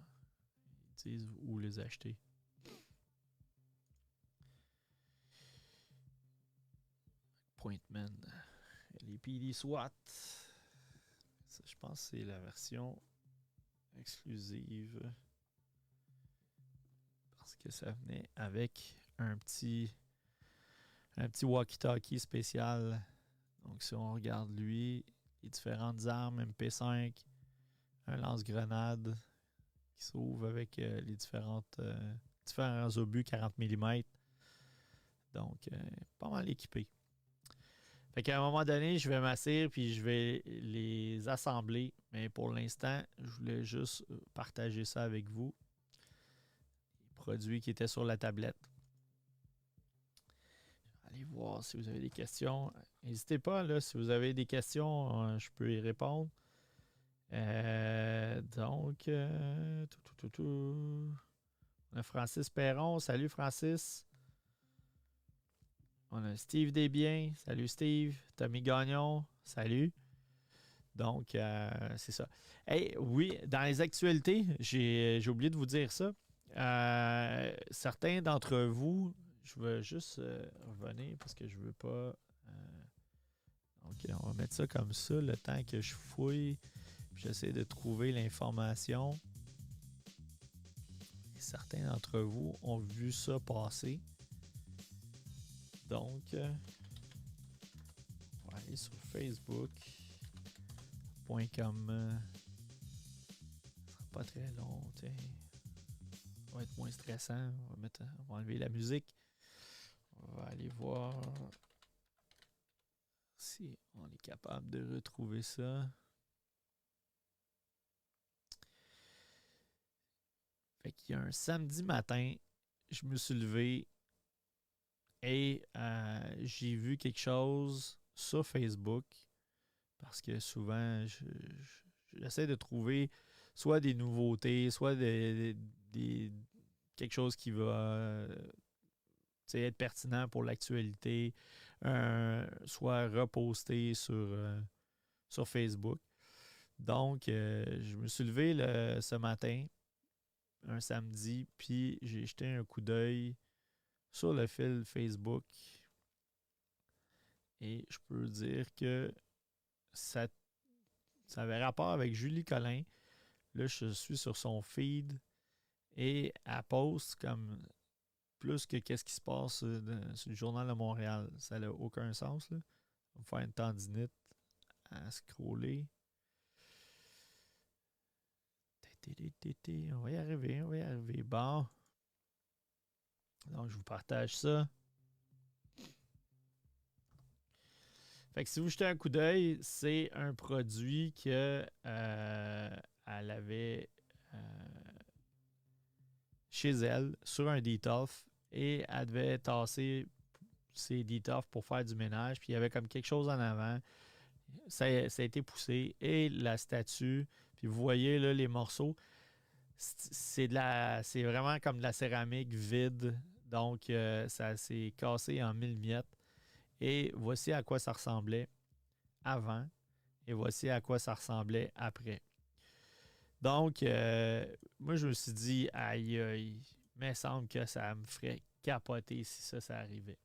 Ils disent où les acheter. Pointman. Les PD SWAT. Ça, je pense que c'est la version exclusive. Parce que ça venait avec un petit walkie-talkie spécial. Donc, si on regarde lui, les différentes armes MP5, un lance-grenade qui s'ouvre avec les différents obus 40 mm. Donc, pas mal équipé. Fait qu'à un moment donné, je vais m'asseoir puis je vais les assembler. Mais pour l'instant, je voulais juste partager ça avec vous. Les produits qui étaient sur la tablette. Allez voir si vous avez des questions. N'hésitez pas, là, si vous avez des questions, je peux y répondre. Donc, on a Francis Perron. Salut Francis. On a Steve Desbiens. Salut Steve. Tommy Gagnon. Salut. Donc, c'est ça. Hey, oui, dans les actualités, j'ai oublié de vous dire ça. Certains d'entre vous, je veux juste revenir parce que je veux pas... donc, on va mettre ça comme ça le temps que je fouille. J'essaie de trouver l'information. Et certains d'entre vous ont vu ça passer. Donc, on va aller sur Facebook.com. Ça sera pas très long. Ça va être moins stressant. On va enlever la musique. On va aller voir si on est capable de retrouver ça. Fait qu'il y a un samedi matin, je me suis levé et j'ai vu quelque chose sur Facebook parce que souvent, j'essaie de trouver soit des nouveautés, soit quelque chose qui va être pertinent pour l'actualité, soit reposté sur Facebook. Donc, je me suis levé ce matin, un samedi, puis j'ai jeté un coup d'œil sur le fil Facebook. Et je peux dire que ça avait rapport avec Julie Collin. Là, je suis sur son feed et elle poste comme plus que qu'est-ce qui se passe sur le Journal de Montréal. Ça n'a aucun sens, là. On va faire une tendinite à scroller. On va y arriver. Bon. Donc, je vous partage ça. Fait que si vous jetez un coup d'œil, c'est un produit que elle avait chez elle sur un Detolf et elle devait tasser ses Detolf pour faire du ménage. Puis il y avait comme quelque chose en avant. Ça a été poussé et la statue. Puis vous voyez là les morceaux. C'est vraiment comme de la céramique vide. Donc ça s'est cassé en 1000 miettes. Et voici à quoi ça ressemblait avant et voici à quoi ça ressemblait après. Donc, moi, je me suis dit, aïe, il me semble que ça me ferait capoter si ça arrivait.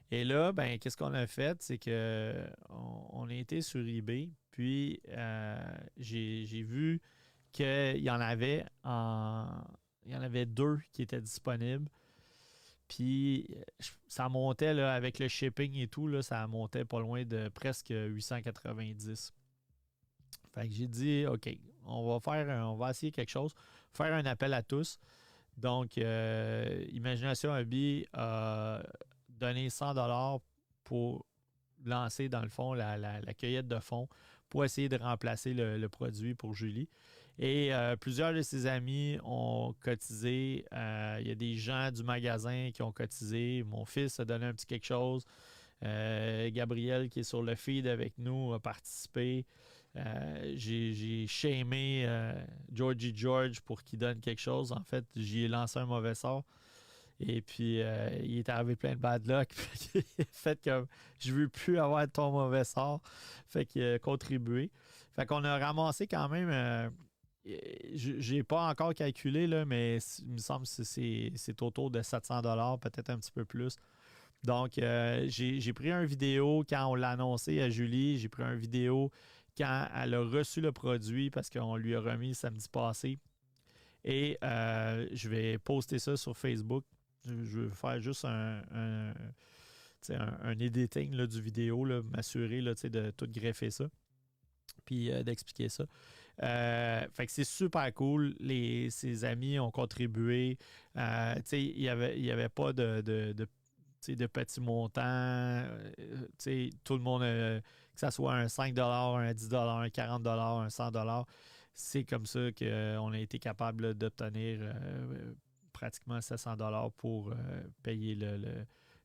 Et là, ben, qu'est-ce qu'on a fait? C'est qu'on a été sur eBay, puis j'ai vu qu'il y en avait deux qui étaient disponibles. Puis ça montait là, avec le shipping et tout, là, ça montait pas loin de presque 890. Fait que j'ai dit, OK, on va essayer quelque chose, faire un appel à tous. Donc, Imagination Hobby a donné 100$ pour lancer, dans le fond, la cueillette de fonds pour essayer de remplacer le produit pour Julie. Et plusieurs de ses amis ont cotisé. Il y a des gens du magasin qui ont cotisé. Mon fils a donné un petit quelque chose. Gabriel, qui est sur le feed avec nous, a participé. J'ai shamé Georgie George pour qu'il donne quelque chose. En fait, j'y ai lancé un mauvais sort. Et puis, il est arrivé plein de bad luck. Il a fait comme je veux plus avoir ton mauvais sort. Fait qu'il a contribué. Fait qu'on a ramassé quand même. J'ai pas encore calculé, là, mais il me semble que c'est autour de 700$, peut-être un petit peu plus. Donc, j'ai pris une vidéo quand on l'a annoncé à Julie. J'ai pris une vidéo quand elle a reçu le produit parce qu'on lui a remis samedi passé. Et je vais poster ça sur Facebook. Je vais faire juste un editing là, du vidéo, là, m'assurer là, de tout greffer ça. Puis d'expliquer ça. Fait que c'est super cool. Ses amis ont contribué. Il n'y avait pas de petits montants. Tout le monde, que ce soit un 5$, un 10$, un 40$, un 100$, c'est comme ça qu'on a été capable d'obtenir pratiquement 700$ pour payer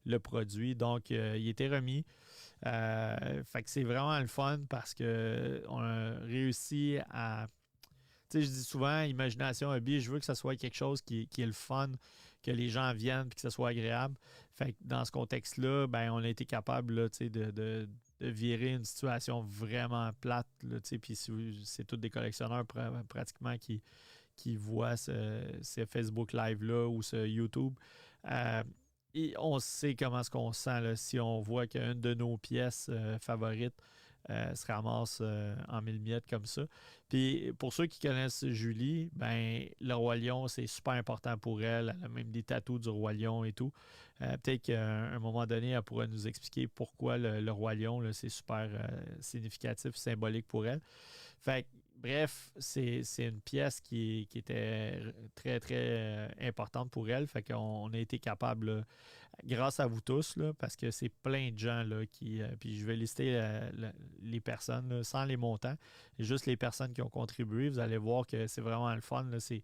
le produit. Donc, il était remis. Fait que c'est vraiment le fun parce qu'on a réussi à. Tu sais, je dis souvent, imagination hobby, je veux que ce soit quelque chose qui est le fun, que les gens viennent et que ce soit agréable. Fait que dans ce contexte-là, ben, on a été capable là, de virer une situation vraiment plate. Puis c'est tous des collectionneurs pratiquement qui voient ce Facebook Live-là ou ce YouTube. Et on sait comment est-ce qu'on se sent là, si on voit qu'une de nos pièces favorites se ramasse en mille miettes comme ça. Puis pour ceux qui connaissent Julie, ben le Roi Lion, c'est super important pour elle. Elle a même des tatous du Roi Lion et tout. Peut-être qu'à un moment donné, elle pourra nous expliquer pourquoi le Roi Lion, là, c'est super significatif, symbolique pour elle. Fait que, bref, c'est une pièce qui était très, très importante pour elle. Fait qu'on a été capable, là, grâce à vous tous, là, parce que c'est plein de gens là, qui. Puis je vais lister les personnes là, sans les montants, juste les personnes qui ont contribué. Vous allez voir que c'est vraiment le fun. Là, c'est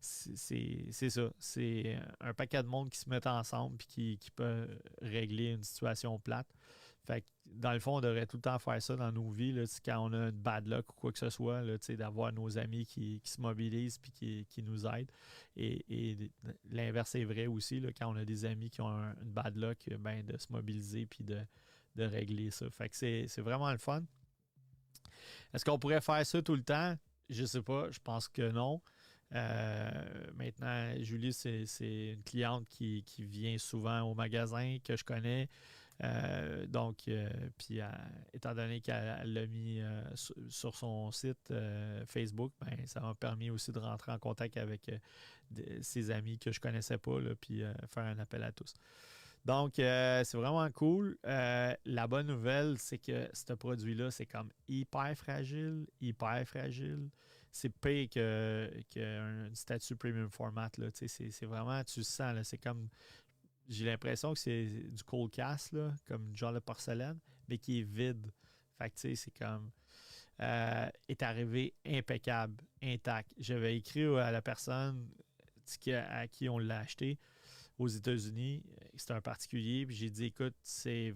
ça. C'est un paquet de monde qui se met ensemble et qui peut régler une situation plate. Fait que, dans le fond, on devrait tout le temps faire ça dans nos vies. Là, quand on a une bad luck ou quoi que ce soit, là, d'avoir nos amis qui se mobilisent et qui nous aident. Et l'inverse est vrai aussi. Là, quand on a des amis qui ont une bad luck, ben, de se mobiliser et de régler ça. Fait que c'est vraiment le fun. Est-ce qu'on pourrait faire ça tout le temps? Je sais pas. Je pense que non. Maintenant, Julie, c'est une cliente qui vient souvent au magasin que je connais. Donc, puis étant donné qu'elle l'a mis sur son site Facebook, ben, ça m'a permis aussi de rentrer en contact avec ses amis que je ne connaissais pas, là, puis faire un appel à tous. Donc, c'est vraiment cool. La bonne nouvelle, c'est que ce produit-là, c'est comme hyper fragile, hyper fragile. C'est pire qu'un statut premium format. Là. C'est vraiment, tu le sens, là, c'est comme, j'ai l'impression que c'est du cold cast, là, comme genre de porcelaine, mais qui est vide. Fait que tu sais, c'est comme, est arrivé impeccable, intact. J'avais écrit à la personne à qui on l'a acheté aux États-Unis. C'est un particulier. Puis j'ai dit, écoute, c'est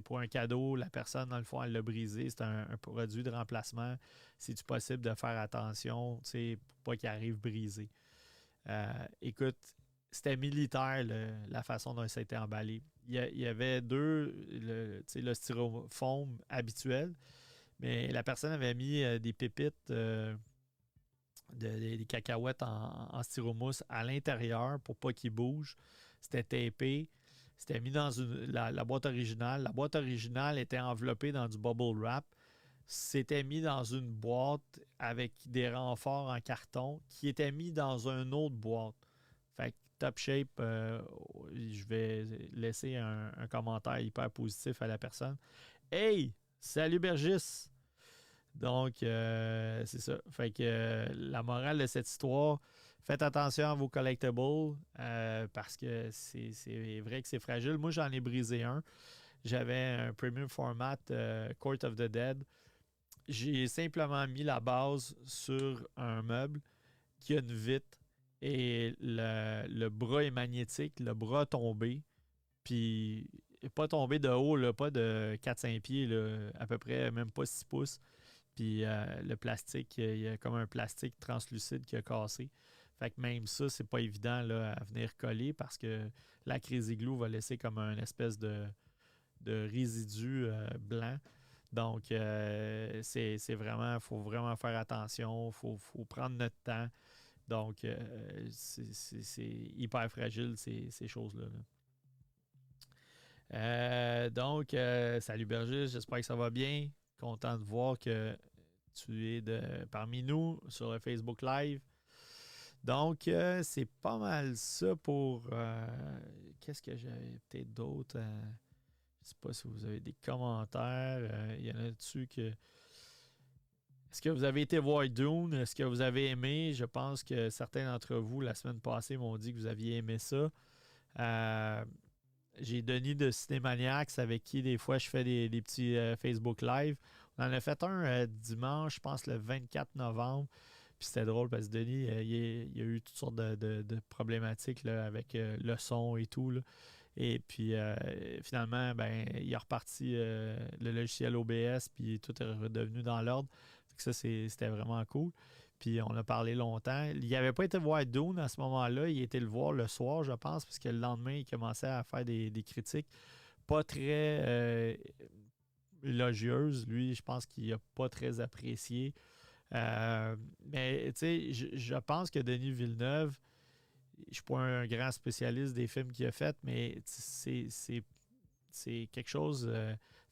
pour un cadeau. La personne, dans le fond, elle l'a brisé. C'est un produit de remplacement. C'est-tu possible de faire attention, tu sais, pour pas qu'il arrive brisé? Écoute, c'était militaire, la façon dont ça a été emballé. Il y avait le styrofoam habituel, mais la personne avait mis des pépites des cacahuètes en styromousse à l'intérieur pour pas qu'ils bougent. C'était tapé. C'était mis dans la boîte originale. La boîte originale était enveloppée dans du bubble wrap. C'était mis dans une boîte avec des renforts en carton qui était mis dans une autre boîte. Fait que Top Shape, je vais laisser un commentaire hyper positif à la personne. Hey! Salut Bergis! Donc, c'est ça. Fait que la morale de cette histoire, faites attention à vos collectibles parce que c'est vrai que c'est fragile. Moi, j'en ai brisé un. J'avais un premium format Court of the Dead. J'ai simplement mis la base sur un meuble qui a une vitre et le bras est magnétique, le bras a tombé. Puis pas tombé de haut, là, pas de 4-5 pieds, là, à peu près, même pas 6 pouces. Puis le plastique, il y a comme un plastique translucide qui a cassé. Fait que même ça, c'est pas évident là, à venir coller parce que la Crazy Glue va laisser comme une espèce de résidu blanc. Donc, c'est vraiment, il faut vraiment faire attention, faut prendre notre temps. Donc, c'est hyper fragile, ces choses-là. Donc, salut Bergis, j'espère que ça va bien. Content de voir que tu es parmi nous sur le Facebook Live. Donc, c'est pas mal ça pour... qu'est-ce que j'avais peut-être d'autre? Je ne sais pas si vous avez des commentaires. Il y en a dessus que... Est-ce que vous avez été voir Dune? Est-ce que vous avez aimé? Je pense que certains d'entre vous, la semaine passée, m'ont dit que vous aviez aimé ça. J'ai Denis de Cinémaniacs avec qui, des fois, je fais des petits Facebook Live. On en a fait un dimanche, je pense, le 24 novembre. Puis c'était drôle parce que Denis, il y a eu toutes sortes de problématiques là, avec le son et tout. Là. Et puis, finalement, ben, il a reparti le logiciel OBS, puis tout est redevenu dans l'ordre. Ça, c'était vraiment cool. Puis on a parlé longtemps. Il n'avait pas été voir Dune à ce moment-là. Il était le voir le soir, je pense, parce que le lendemain, il commençait à faire des critiques pas très élogieuses. Lui, je pense qu'il n'a pas très apprécié. Mais tu sais, je pense que Denis Villeneuve, je ne suis pas un grand spécialiste des films qu'il a fait, mais c'est quelque chose,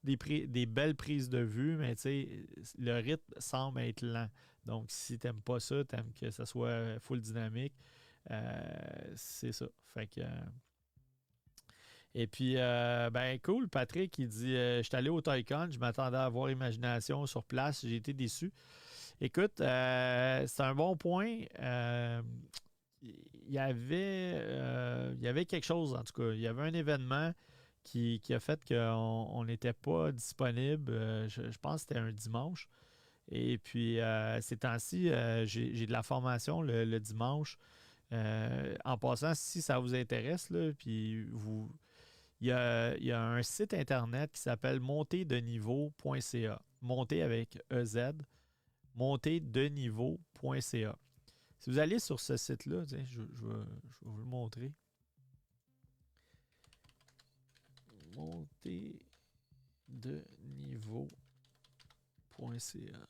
des belles prises de vue, mais tu sais, le rythme semble être lent. Donc, si tu n'aimes pas ça, tu aimes que ça soit full dynamique, c'est ça. Fait que. Et puis, ben cool, Patrick, il dit je suis allé au Toy-Con, je m'attendais à voir Imagination sur place, j'ai été déçu. Écoute, c'est un bon point. Il y avait quelque chose, en tout cas. Il y avait un événement qui a fait qu'on n'était pas disponible. Je pense que c'était un dimanche. Et puis, ces temps-ci, j'ai de la formation le dimanche. En passant, si ça vous intéresse, là, puis il y a un site internet qui s'appelle monterdeniveau.ca. Monter avec EZ. Monterdeniveau.ca. Si vous allez sur ce site-là, je vais vous le montrer. Monterdeniveau.ca.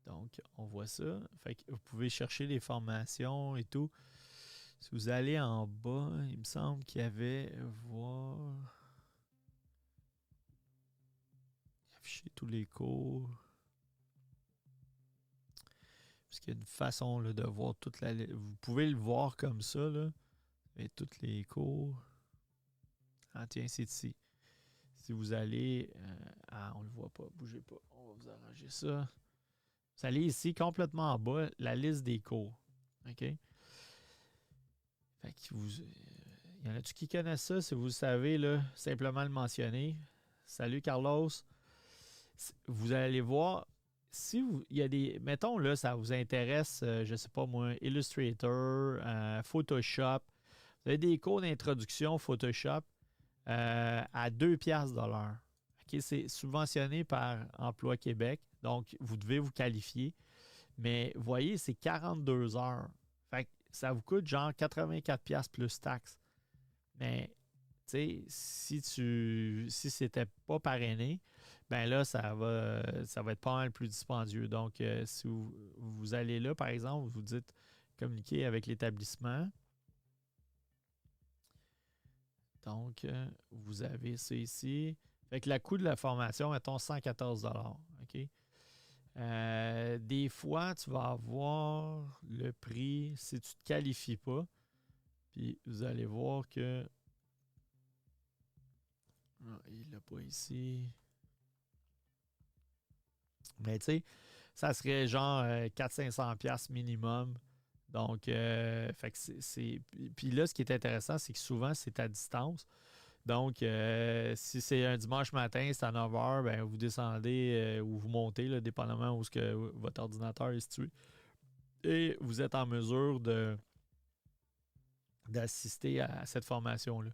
Donc, on voit ça. Fait que vous pouvez chercher les formations et tout. Si vous allez en bas, il me semble qu'il y avait afficher tous les cours. Parce qu'il y a une façon là, de voir toute la... Vous pouvez le voir comme ça, là. Et tous les cours. Ah tiens, c'est ici. Si vous allez... on le voit pas, bougez pas. On va vous arranger ça. Vous allez ici, complètement en bas, la liste des cours. OK? Fait que y en a-tu qui connaissent ça? Si vous le savez, là, simplement le mentionner. Salut Carlos. Vous allez voir, si il y a des... Mettons, là, ça vous intéresse, je sais pas moi, Illustrator, Photoshop. Vous avez des cours d'introduction Photoshop à 2$ de l'heure. Okay, c'est subventionné par Emploi Québec, donc vous devez vous qualifier. Mais vous voyez, c'est 42 heures. Fait que ça vous coûte genre 84$ plus taxes. Mais tu sais, si c'était pas parrainé, ben là, ça va être pas mal plus dispendieux. Donc, si vous allez là, par exemple, vous dites communiquer avec l'établissement. Donc, vous avez ça ici. Fait que le coût de la formation, mettons 114$. OK? Des fois, tu vas avoir le prix si tu ne te qualifies pas. Puis, vous allez voir que... Ah, il l'a pas ici. Mais tu sais, ça serait genre 400-500$ minimum. Donc, fait que c'est. Puis là, ce qui est intéressant, c'est que souvent, c'est à distance. Donc, si c'est un dimanche matin, c'est à 9h, ben, vous descendez ou vous montez, là, dépendamment où ce que votre ordinateur est situé. Et vous êtes en mesure d'assister à cette formation-là.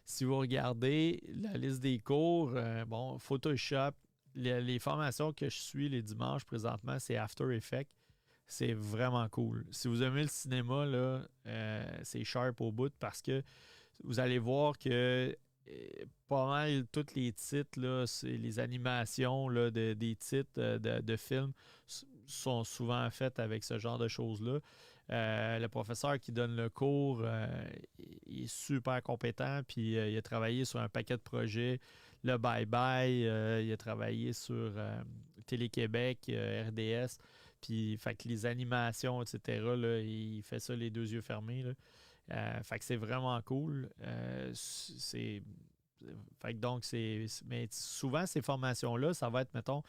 Si vous regardez la liste des cours, bon, Photoshop, les formations que je suis les dimanches présentement, c'est After Effects. C'est vraiment cool. Si vous aimez le cinéma, là, c'est sharp au bout parce que vous allez voir que pas mal tous les titres, là, les animations là, des titres de films sont souvent faites avec ce genre de choses-là. Le professeur qui donne le cours, il est super compétent, puis il a travaillé sur un paquet de projets. Le Bye Bye, il a travaillé sur Télé-Québec, RDS, puis fait que les animations, etc., là, il fait ça les deux yeux fermés. Là. Fait que c'est vraiment cool. Fait que donc, mais souvent, ces formations-là, ça va être, mettons,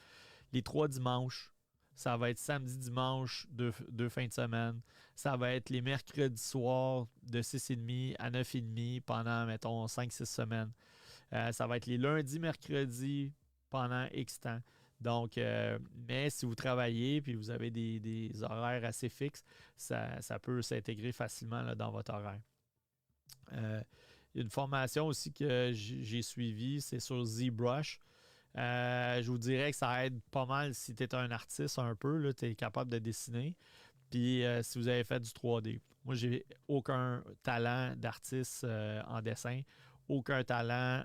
les 3 dimanches. Ça va être samedi, dimanche, deux fins de semaine. Ça va être les mercredis soirs de 6h30 à 9h30 pendant, mettons, 5-6 semaines. Ça va être les lundis, mercredis pendant X temps. Donc, mais si vous travaillez et vous avez des horaires assez fixes, ça peut s'intégrer facilement là, dans votre horaire. Une formation aussi que j'ai suivie, c'est sur ZBrush. Je vous dirais que ça aide pas mal si tu es un artiste un peu, tu es capable de dessiner. Puis si vous avez fait du 3D. Moi, j'ai aucun talent d'artiste en dessin, aucun talent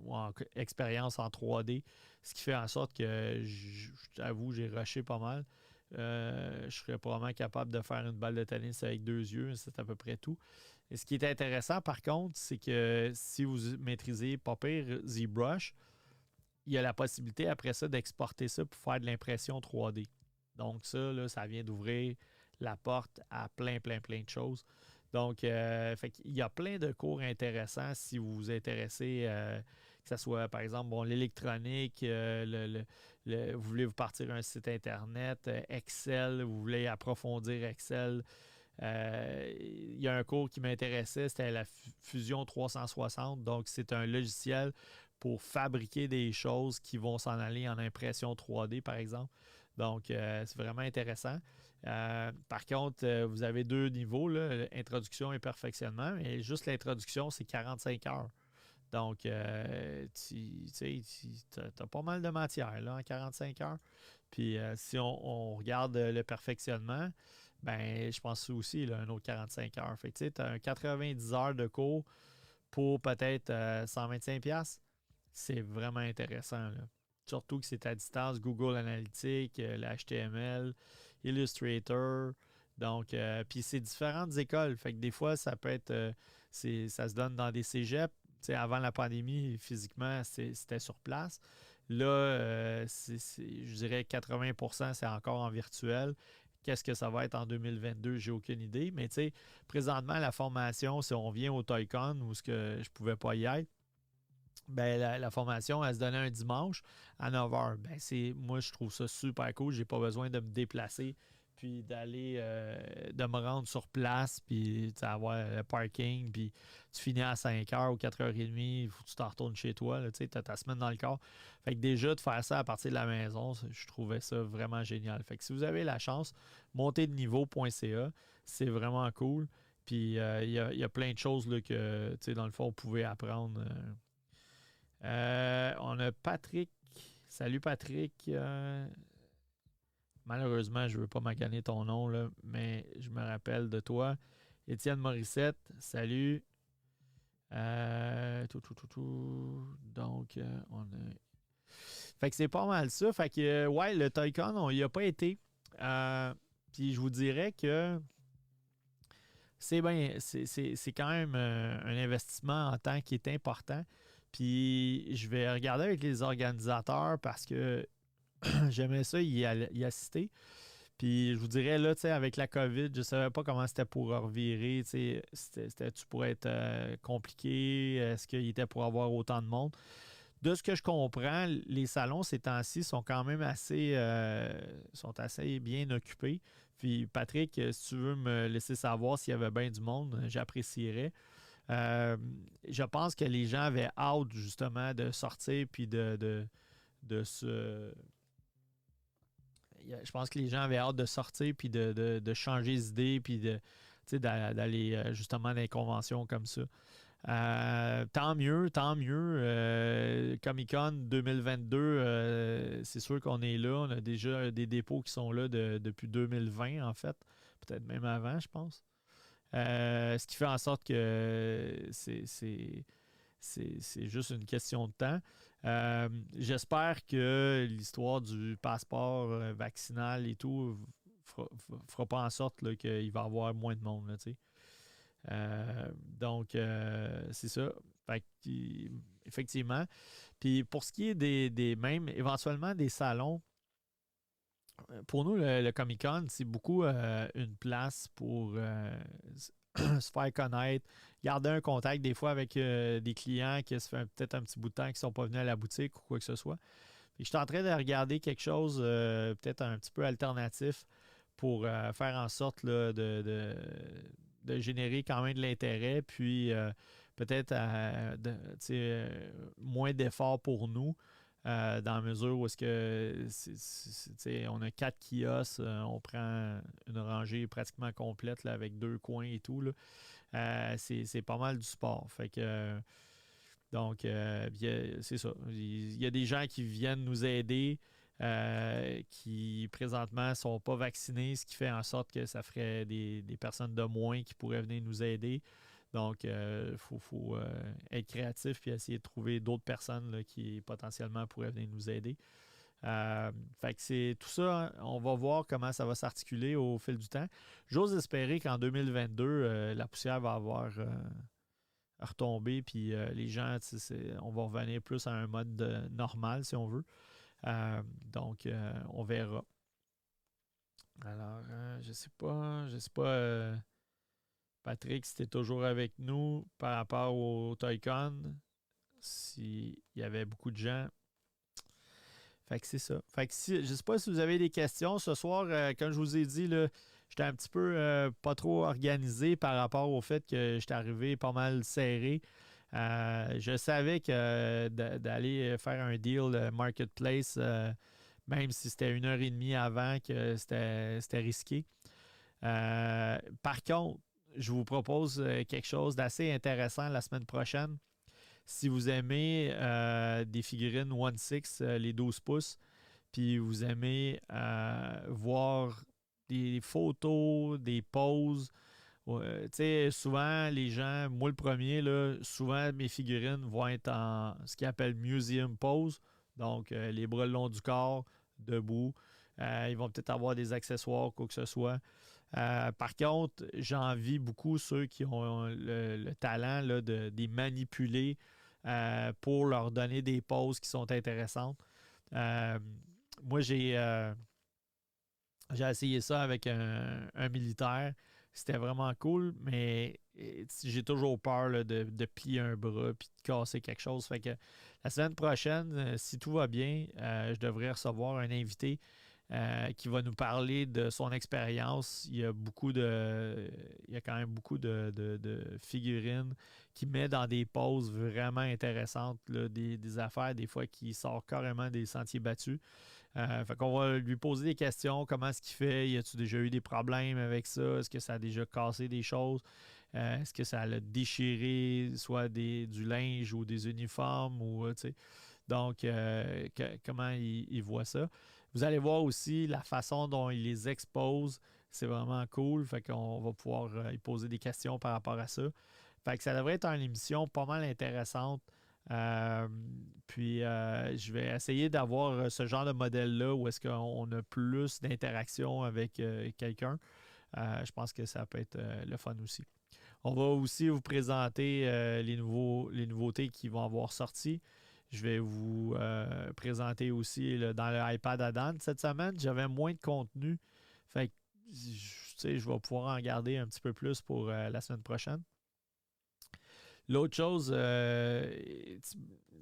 ou en expérience en 3D, ce qui fait en sorte que, je t'avoue, j'ai rushé pas mal. Je serais probablement capable de faire une balle de tennis avec 2 yeux, c'est à peu près tout. Et ce qui est intéressant, par contre, c'est que si vous maîtrisez pas pire ZBrush, il y a la possibilité après ça d'exporter ça pour faire de l'impression 3D. Donc ça, là, ça vient d'ouvrir la porte à plein de choses. Donc, fait il y a plein de cours intéressants si vous vous intéressez, que ce soit par exemple bon, l'électronique, vous voulez vous partir un site Internet, Excel, vous voulez approfondir Excel. Il y a un cours qui m'intéressait, c'était la Fusion 360. Donc, c'est un logiciel pour fabriquer des choses qui vont s'en aller en impression 3D, par exemple. Donc, c'est vraiment intéressant. Par contre, vous avez 2 niveaux, là, introduction et perfectionnement, mais juste l'introduction, c'est 45 heures. Donc, tu as pas mal de matière là, en 45 heures. Puis, si on regarde le perfectionnement, ben, je pense aussi là, un autre 45 heures. Fait que tu as un 90 heures de cours pour peut-être 125$. C'est vraiment intéressant. Là. Surtout que c'est à distance, Google Analytics, l'HTML, Illustrator. Donc, puis c'est différentes écoles. Fait que des fois, ça peut être, ça se donne dans des cégeps. T'sais, avant la pandémie, physiquement, c'était sur place. Là, je dirais 80%, c'est encore en virtuel. Qu'est-ce que ça va être en 2022? J'ai aucune idée. Mais tu sais, présentement, la formation, si on vient au Toy-Con où ce que je ne pouvais pas y être, ben, la formation, elle se donnait un dimanche à 9h. Ben, moi, je trouve ça super cool. J'ai pas besoin de me déplacer puis de me rendre sur place, puis avoir le parking, puis tu finis à 5h ou 4h30, il faut que tu t'en retournes chez toi, tu as ta semaine dans le corps. Fait que déjà, de faire ça à partir de la maison, je trouvais ça vraiment génial. Fait que si vous avez la chance, montez de niveau.ca, c'est vraiment cool. Puis il y a plein de choses là, que, dans le fond, vous pouvez apprendre. On a Patrick. Salut Patrick. Malheureusement, je ne veux pas maganer ton nom, là, mais je me rappelle de toi. Étienne Morissette, salut. Donc, on a. Fait que c'est pas mal ça. Fait que, ouais, le Toy-Con, on n'y a pas été. Puis je vous dirais que c'est quand même un investissement en temps qui est important. Puis je vais regarder avec les organisateurs parce que j'aimais ça y assister. Puis je vous dirais, là, tu sais, avec la COVID, je ne savais pas comment c'était pour revirer. Tu sais, tu pourrais être compliqué. Est-ce qu'il était pour avoir autant de monde? De ce que je comprends, les salons ces temps-ci sont quand même sont assez bien occupés. Puis Patrick, si tu veux me laisser savoir s'il y avait bien du monde, j'apprécierais. Je pense que les gens avaient hâte justement de sortir puis de se. Je pense que les gens avaient hâte de sortir puis de changer d'idée puis d'aller justement dans des conventions comme ça. Tant mieux, tant mieux. Comic-Con 2022, c'est sûr qu'on est là. On a déjà des dépôts qui sont là depuis 2020, en fait. Peut-être même avant, je pense. Ce qui fait en sorte que c'est juste une question de temps. J'espère que l'histoire du passeport vaccinal et tout fera pas en sorte là, qu'il va y avoir moins de monde. Là, donc, c'est ça. Fait que, effectivement. Puis pour ce qui est même éventuellement des salons, pour nous, le Comic-Con, c'est beaucoup une place pour se faire connaître, garder un contact des fois avec des clients qui se fait peut-être un petit bout de temps qui ne sont pas venus à la boutique ou quoi que ce soit. Puis je suis en train de regarder quelque chose peut-être un petit peu alternatif pour faire en sorte là, de générer quand même de l'intérêt, puis peut-être moins d'efforts pour nous. Dans la mesure où est-ce que on a 4 kiosques, on prend une rangée pratiquement complète là, avec 2 coins et tout. Là. C'est pas mal du sport. Fait que donc c'est ça. Il y a des gens qui viennent nous aider qui présentement ne sont pas vaccinés, ce qui fait en sorte que ça ferait des personnes de moins qui pourraient venir nous aider. Donc, il faut être créatif et essayer de trouver d'autres personnes là, qui potentiellement pourraient venir nous aider. Fait que c'est tout ça, hein, on va voir comment ça va s'articuler au fil du temps. J'ose espérer qu'en 2022, la poussière va avoir retombé, puis les gens, on va revenir plus à un mode normal, si on veut. Donc, on verra. Alors, je sais pas, Patrick, si tu es toujours avec nous par rapport au Toy-Con, s'il y avait beaucoup de gens. Fait que c'est ça. Fait que je sais pas si vous avez des questions. Ce soir, comme je vous ai dit, là, j'étais un petit peu pas trop organisé par rapport au fait que j'étais arrivé pas mal serré. Je savais que d'aller faire un deal marketplace, même si c'était 1 heure et demie avant, que c'était risqué. Par contre, je vous propose quelque chose d'assez intéressant la semaine prochaine. Si vous aimez des figurines 1/6, les 12 pouces, puis vous aimez voir des photos, des poses, tu sais, souvent les gens, moi le premier, là, souvent mes figurines vont être en ce qu'ils appellent museum pose, donc les bras le long du corps, debout. Ils vont peut-être avoir des accessoires, quoi que ce soit. Par contre, j'envie beaucoup ceux qui ont le talent là, de les manipuler pour leur donner des poses qui sont intéressantes. Euh, Moi, j'ai essayé ça avec un militaire. C'était vraiment cool, mais j'ai toujours peur là, de plier un bras et de casser quelque chose. Fait que la semaine prochaine, si tout va bien, je devrais recevoir un invité qui va nous parler de son expérience. Il y a quand même beaucoup de figurines qui met dans des poses vraiment intéressantes, là, des affaires des fois qui sortent carrément des sentiers battus. Fait qu'on va lui poser des questions. Comment est-ce qu'il fait? Y a-tu déjà eu des problèmes avec ça? Est-ce que ça a déjà cassé des choses? Est-ce que ça a déchiré soit du linge ou des uniformes? Donc, comment il voit ça? Vous allez voir aussi la façon dont il les expose. C'est vraiment cool. Fait qu'on va pouvoir y poser des questions par rapport à ça. Fait que ça devrait être une émission pas mal intéressante. Euh, Puis, je vais essayer d'avoir ce genre de modèle-là où est-ce qu'on a plus d'interaction avec quelqu'un. Je pense que ça peut être le fun aussi. On va aussi vous présenter les nouveautés qui vont avoir sorti. Je vais vous présenter aussi dans le iPad Add-on. Cette semaine, j'avais moins de contenu. Fait que, je vais pouvoir en garder un petit peu plus pour la semaine prochaine. L'autre chose,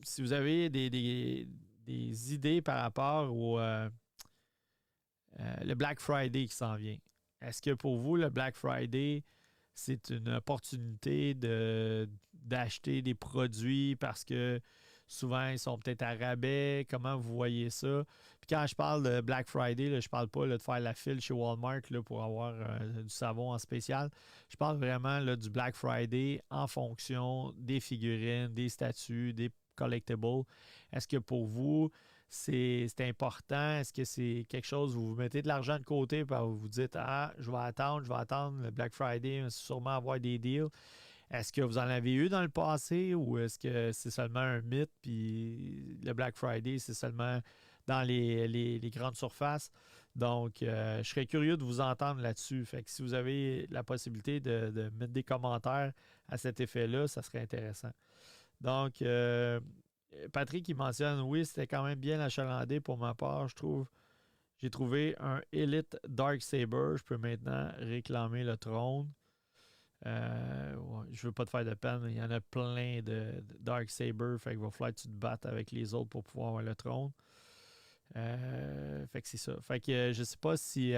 si vous avez des idées par rapport au le Black Friday qui s'en vient, est-ce que pour vous, le Black Friday, c'est une opportunité d'acheter des produits parce que Souvent, ils sont peut-être à rabais. Comment vous voyez ça? Puis quand je parle de Black Friday, là, je parle pas là, de faire la file chez Walmart là, pour avoir du savon en spécial. Je parle vraiment là, du Black Friday en fonction des figurines, des statues, des collectibles. Est-ce que pour vous, c'est important? Est-ce que c'est quelque chose où vous mettez de l'argent de côté et vous vous dites ah, je vais attendre le Black Friday, sûrement avoir des deals. Est-ce que vous en avez eu dans le passé ou est-ce que c'est seulement un mythe puis le Black Friday, c'est seulement dans les grandes surfaces? Donc, je serais curieux de vous entendre là-dessus. Fait que si vous avez la possibilité de mettre des commentaires à cet effet-là, ça serait intéressant. Donc, Patrick, il mentionne, oui, c'était quand même bien achalandé pour ma part, je trouve. J'ai trouvé un Elite Dark Saber. Je peux maintenant réclamer le trône. Ouais, je veux pas te faire de peine. Il y en a plein de Dark Saber. Fait qu'il va falloir que tu te battes avec les autres pour pouvoir avoir le trône. Fait que c'est ça. Fait que je sais pas si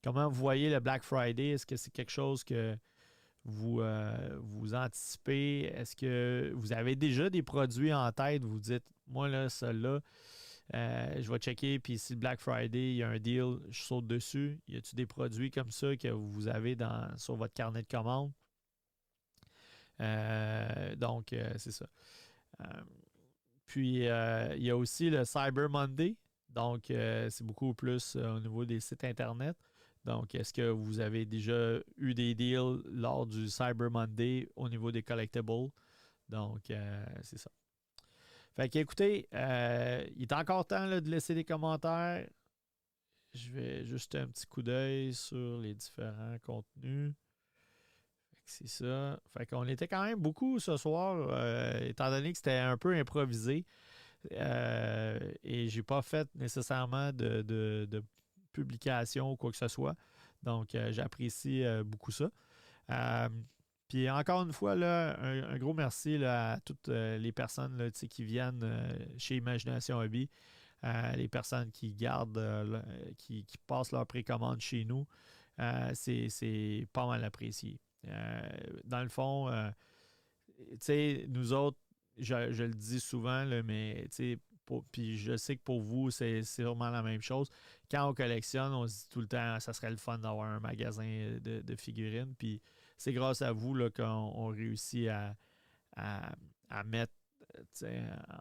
comment vous voyez le Black Friday. Est-ce que c'est quelque chose que vous anticipez? Est-ce que vous avez déjà des produits en tête? Vous dites, moi, là, celui-là, je vais checker, puis si le Black Friday, il y a un deal, je saute dessus. Y a-t-il des produits comme ça que vous avez sur votre carnet de commandes? Donc, c'est ça. Euh, puis, il y a aussi le Cyber Monday. Donc, c'est beaucoup plus au niveau des sites Internet. Donc, est-ce que vous avez déjà eu des deals lors du Cyber Monday au niveau des collectibles? Donc, c'est ça. Fait qu'écoutez, il est encore temps là, de laisser des commentaires. Je vais juste un petit coup d'œil sur les différents contenus. C'est ça. Fait qu'on était quand même beaucoup ce soir, étant donné que c'était un peu improvisé. Et j'ai pas fait nécessairement de publication ou quoi que ce soit. Donc, j'apprécie beaucoup ça. Euh, Puis encore une fois, là, un gros merci là, à toutes les personnes là, qui viennent chez Imagination Hobby, les personnes qui gardent, qui passent leur précommande chez nous. C'est pas mal apprécié. Dans le fond, nous autres, je le dis souvent, là, mais puis je sais que pour vous, c'est vraiment la même chose. Quand on collectionne, on se dit tout le temps, ça serait le fun d'avoir un magasin de figurines. Puis c'est grâce à vous là, qu'on réussit à, à mettre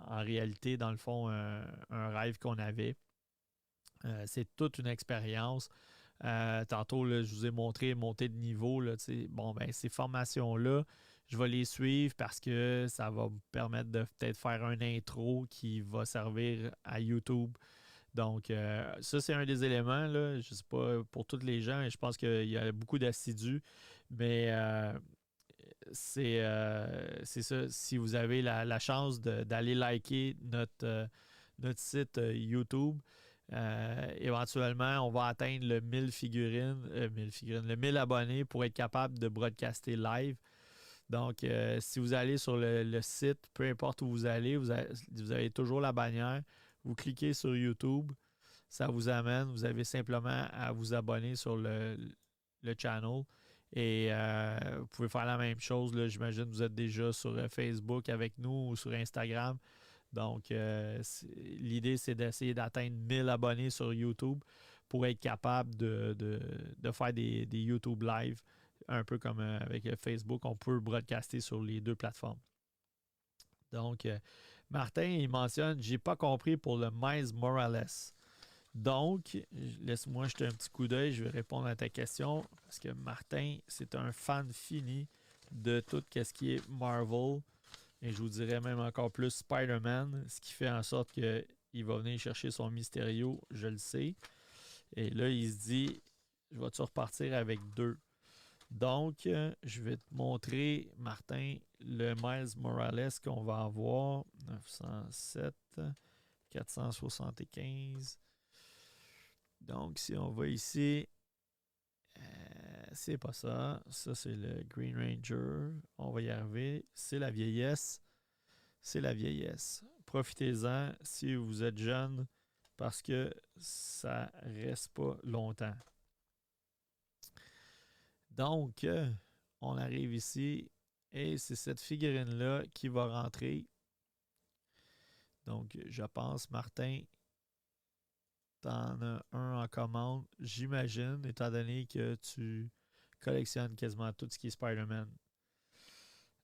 en réalité, dans le fond, un rêve qu'on avait. C'est toute une expérience. Tantôt, là, je vous ai montré monter de niveau. Là, bon, ben, ces formations-là, je vais les suivre parce que ça va me permettre de peut-être faire un intro qui va servir à YouTube. Donc, ça, c'est un des éléments. Là, je ne sais pas pour tous les gens, et je pense qu'il y a beaucoup d'assidus, mais c'est ça. Si vous avez la chance d'aller liker notre site YouTube, éventuellement, on va atteindre le 1000 figurines, le 1000 abonnés pour être capable de broadcaster live. Donc, si vous allez sur le site, peu importe où vous allez, vous avez toujours la bannière. Vous cliquez sur YouTube, ça vous amène. Vous avez simplement à vous abonner sur le channel. Et vous pouvez faire la même chose. Là, j'imagine que vous êtes déjà sur Facebook avec nous ou sur Instagram. Donc, l'idée, c'est d'essayer d'atteindre 1000 abonnés sur YouTube pour être capable de faire des YouTube Live, un peu comme avec Facebook. On peut broadcaster sur les deux plateformes. Donc, Martin, il mentionne, j'ai pas compris pour le Miles Morales. Donc, laisse-moi jeter un petit coup d'œil, je vais répondre à ta question parce que Martin, c'est un fan fini de tout ce qui est Marvel. Et je vous dirais même encore plus Spider-Man, ce qui fait en sorte qu'il va venir chercher son Mysterio, je le sais. Et là, il se dit, je vais-tu repartir avec deux? Donc, je vais te montrer, Martin, le Miles Morales qu'on va avoir. 907, 475. Donc, si on va ici, c'est pas ça. Ça, c'est le Green Ranger. On va y arriver. C'est la vieillesse. C'est la vieillesse. Profitez-en si vous êtes jeune parce que ça reste pas longtemps. Donc, on arrive ici et c'est cette figurine-là qui va rentrer Donc, je pense, Martin, t'en as un en commande, j'imagine, étant donné que tu collectionnes quasiment tout ce qui est Spider-Man.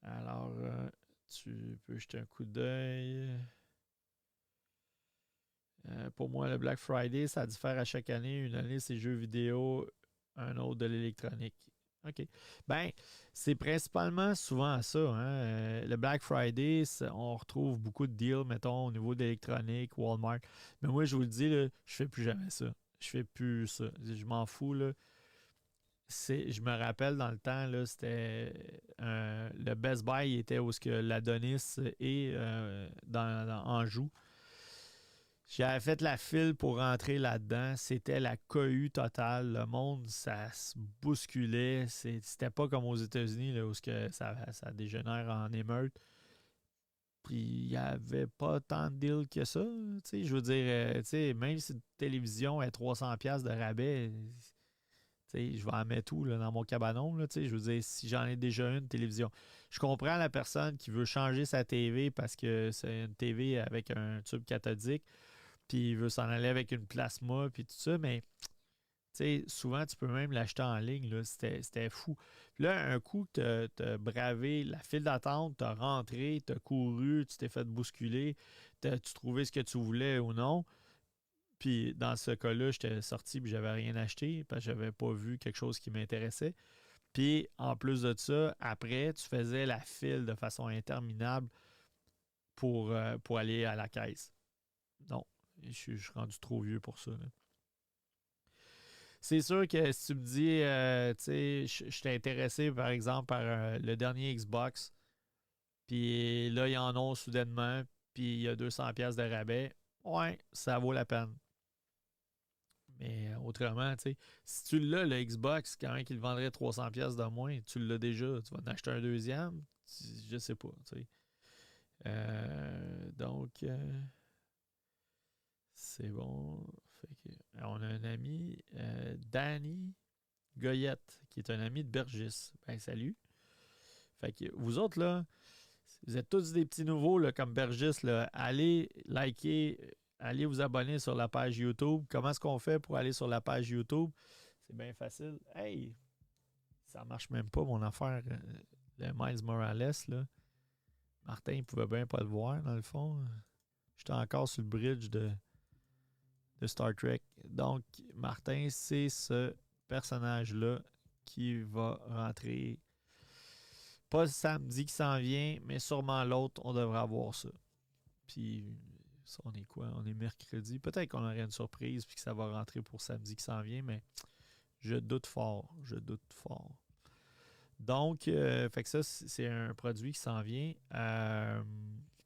Alors, tu peux jeter un coup d'œil. Pour moi, le Black Friday, ça diffère à chaque année. Une année, c'est jeux vidéo, un autre de l'électronique. OK. Ben, c'est principalement souvent ça. Hein? Le Black Friday, on retrouve beaucoup de deals, mettons, au niveau d'électronique, Walmart. Mais moi, je vous le dis, là, je fais plus jamais ça. Je fais plus ça. Je m'en fous. Là. Je me rappelle dans le temps, là, c'était le Best Buy était où ce que l'Adonis est dans Anjou. J'avais fait la file pour rentrer là-dedans. C'était la cohue totale. Le monde, ça se bousculait. C'était pas comme aux États-Unis là, où ça dégénère en émeute. Puis il n'y avait pas tant de deals que ça. Je veux dire, même si une télévision est 300$ de rabais, je vais en mettre tout là, dans mon cabanon. Là, je veux dire, si j'en ai déjà une télévision. Je comprends la personne qui veut changer sa TV parce que c'est une TV avec un tube cathodique puis il veut s'en aller avec une plasma, puis tout ça, mais souvent, tu peux même l'acheter en ligne, là, c'était fou. Puis là, un coup que tu as bravé la file d'attente, tu as rentré, tu as couru, tu t'es fait bousculer, tu trouvais ce que tu voulais ou non, puis dans ce cas-là, j'étais sorti et j'avais rien acheté parce que j'avais pas vu quelque chose qui m'intéressait. Puis en plus de ça, après, tu faisais la file de façon interminable pour aller à la caisse. Non, je suis rendu trop vieux pour ça. Là. C'est sûr que si tu me dis, tu sais, je suis intéressé par exemple par le dernier Xbox, puis là, ils en ont soudainement, puis il y a 200$ de rabais, ouais, ça vaut la peine. Mais autrement, tu sais, si tu l'as, le Xbox, quand même qu'il vendrait 300$ de moins, tu l'as déjà, tu vas en acheter un deuxième, je sais pas, tu sais. Donc, c'est bon. Fait que, on a un ami, Danny Goyette, qui est un ami de Bergis. Ben, salut. Fait que vous autres, là, vous êtes tous des petits nouveaux, là, comme Bergis, là. Allez liker, allez vous abonner sur la page YouTube. Comment est-ce qu'on fait pour aller sur la page YouTube? C'est bien facile. Hey, ça marche même pas, mon affaire. Le Miles Morales, là. Martin, il pouvait bien pas le voir, dans le fond. J'étais encore sur le bridge de Star Trek. Donc, Martin, c'est ce personnage-là qui va rentrer. Pas samedi qui s'en vient, mais sûrement l'autre, on devrait avoir ça. Puis, ça, on est quoi? On est mercredi. Peut-être qu'on aurait une surprise puis que ça va rentrer pour samedi qui s'en vient, mais je doute fort. Je doute fort. Donc, fait que ça, c'est un produit qui s'en vient.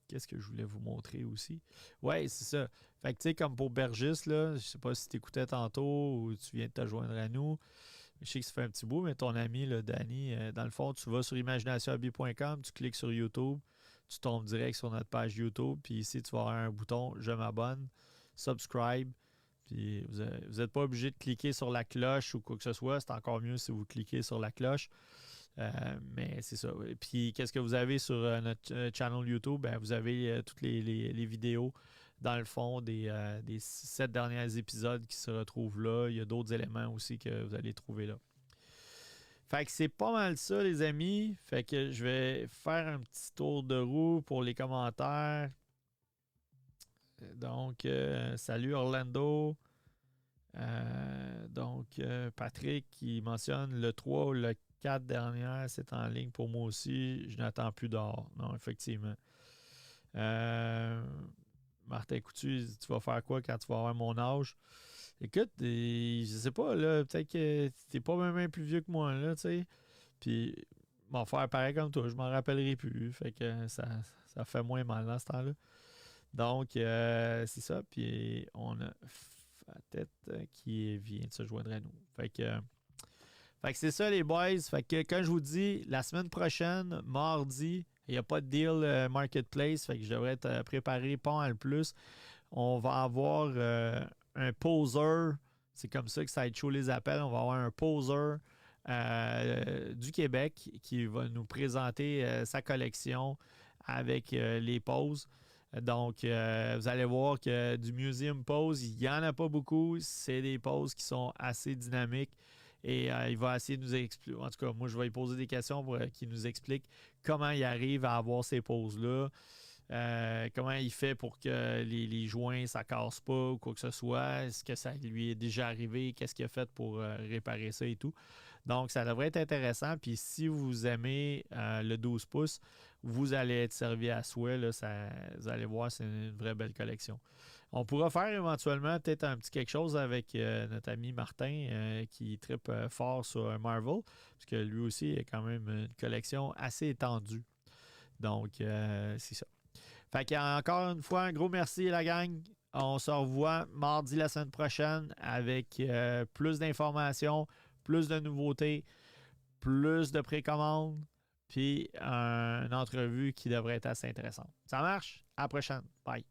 Qu'est-ce que je voulais vous montrer aussi? Ouais, c'est ça. Fait que, tu sais, comme pour Bergis, là, je sais pas si tu écoutais tantôt ou tu viens de te joindre à nous. Je sais que ça fait un petit bout, mais ton ami, là, Danny, dans le fond, tu vas sur imaginationhobby.com, tu cliques sur YouTube, tu tombes direct sur notre page YouTube, puis ici, tu vas avoir un bouton « Je m'abonne »,« Subscribe », puis vous n'êtes pas obligé de cliquer sur la cloche ou quoi que ce soit. C'est encore mieux si vous cliquez sur la cloche. Mais c'est ça. Et puis, qu'est-ce que vous avez sur notre channel YouTube? Ben, vous avez toutes les vidéos, dans le fond, des 7 derniers épisodes qui se retrouvent là. Il y a d'autres éléments aussi que vous allez trouver là. Fait que c'est pas mal ça, les amis. Fait que je vais faire un petit tour de roue pour les commentaires. Donc, salut Orlando. Patrick qui mentionne le 3 ou le 4 dernière, c'est en ligne pour moi aussi. Je n'attends plus d'or. Non, effectivement. Martin Coutu, tu vas faire quoi quand tu vas avoir mon âge? Écoute, je sais pas, là, peut-être que t'es pas même plus vieux que moi, là, tu sais. Puis, m'en faire pareil comme toi, je m'en rappellerai plus. Fait que ça fait moins mal dans ce temps-là. Donc, c'est ça. Puis, on a Fatette qui vient de se joindre à nous. Fait que c'est ça, les boys. Fait que, quand je vous dis, la semaine prochaine, mardi, il n'y a pas de deal marketplace. Fait que je devrais être préparé pas mal plus. On va avoir un poser. C'est comme ça que Sideshow les appelle. On va avoir un poser du Québec qui va nous présenter sa collection avec les poses. Donc, vous allez voir que du museum pose, il n'y en a pas beaucoup. C'est des poses qui sont assez dynamiques. Et il va essayer de nous expliquer. En tout cas, moi, je vais lui poser des questions pour qu'il nous explique comment il arrive à avoir ces poses-là. Comment il fait pour que les joints, ça casse pas ou quoi que ce soit. Est-ce que ça lui est déjà arrivé? Qu'est-ce qu'il a fait pour réparer ça et tout? Donc, ça devrait être intéressant. Puis, si vous aimez le 12 pouces, vous allez être servi à souhait. Là, vous allez voir, c'est une vraie belle collection. On pourra faire éventuellement peut-être un petit quelque chose avec notre ami Martin qui trippe fort sur Marvel, parce que lui aussi il a quand même une collection assez étendue. Donc, c'est ça. Fait qu'encore une fois, un gros merci la gang. On se revoit mardi la semaine prochaine avec plus d'informations, plus de nouveautés, plus de précommandes, puis une entrevue qui devrait être assez intéressante. Ça marche? À la prochaine. Bye.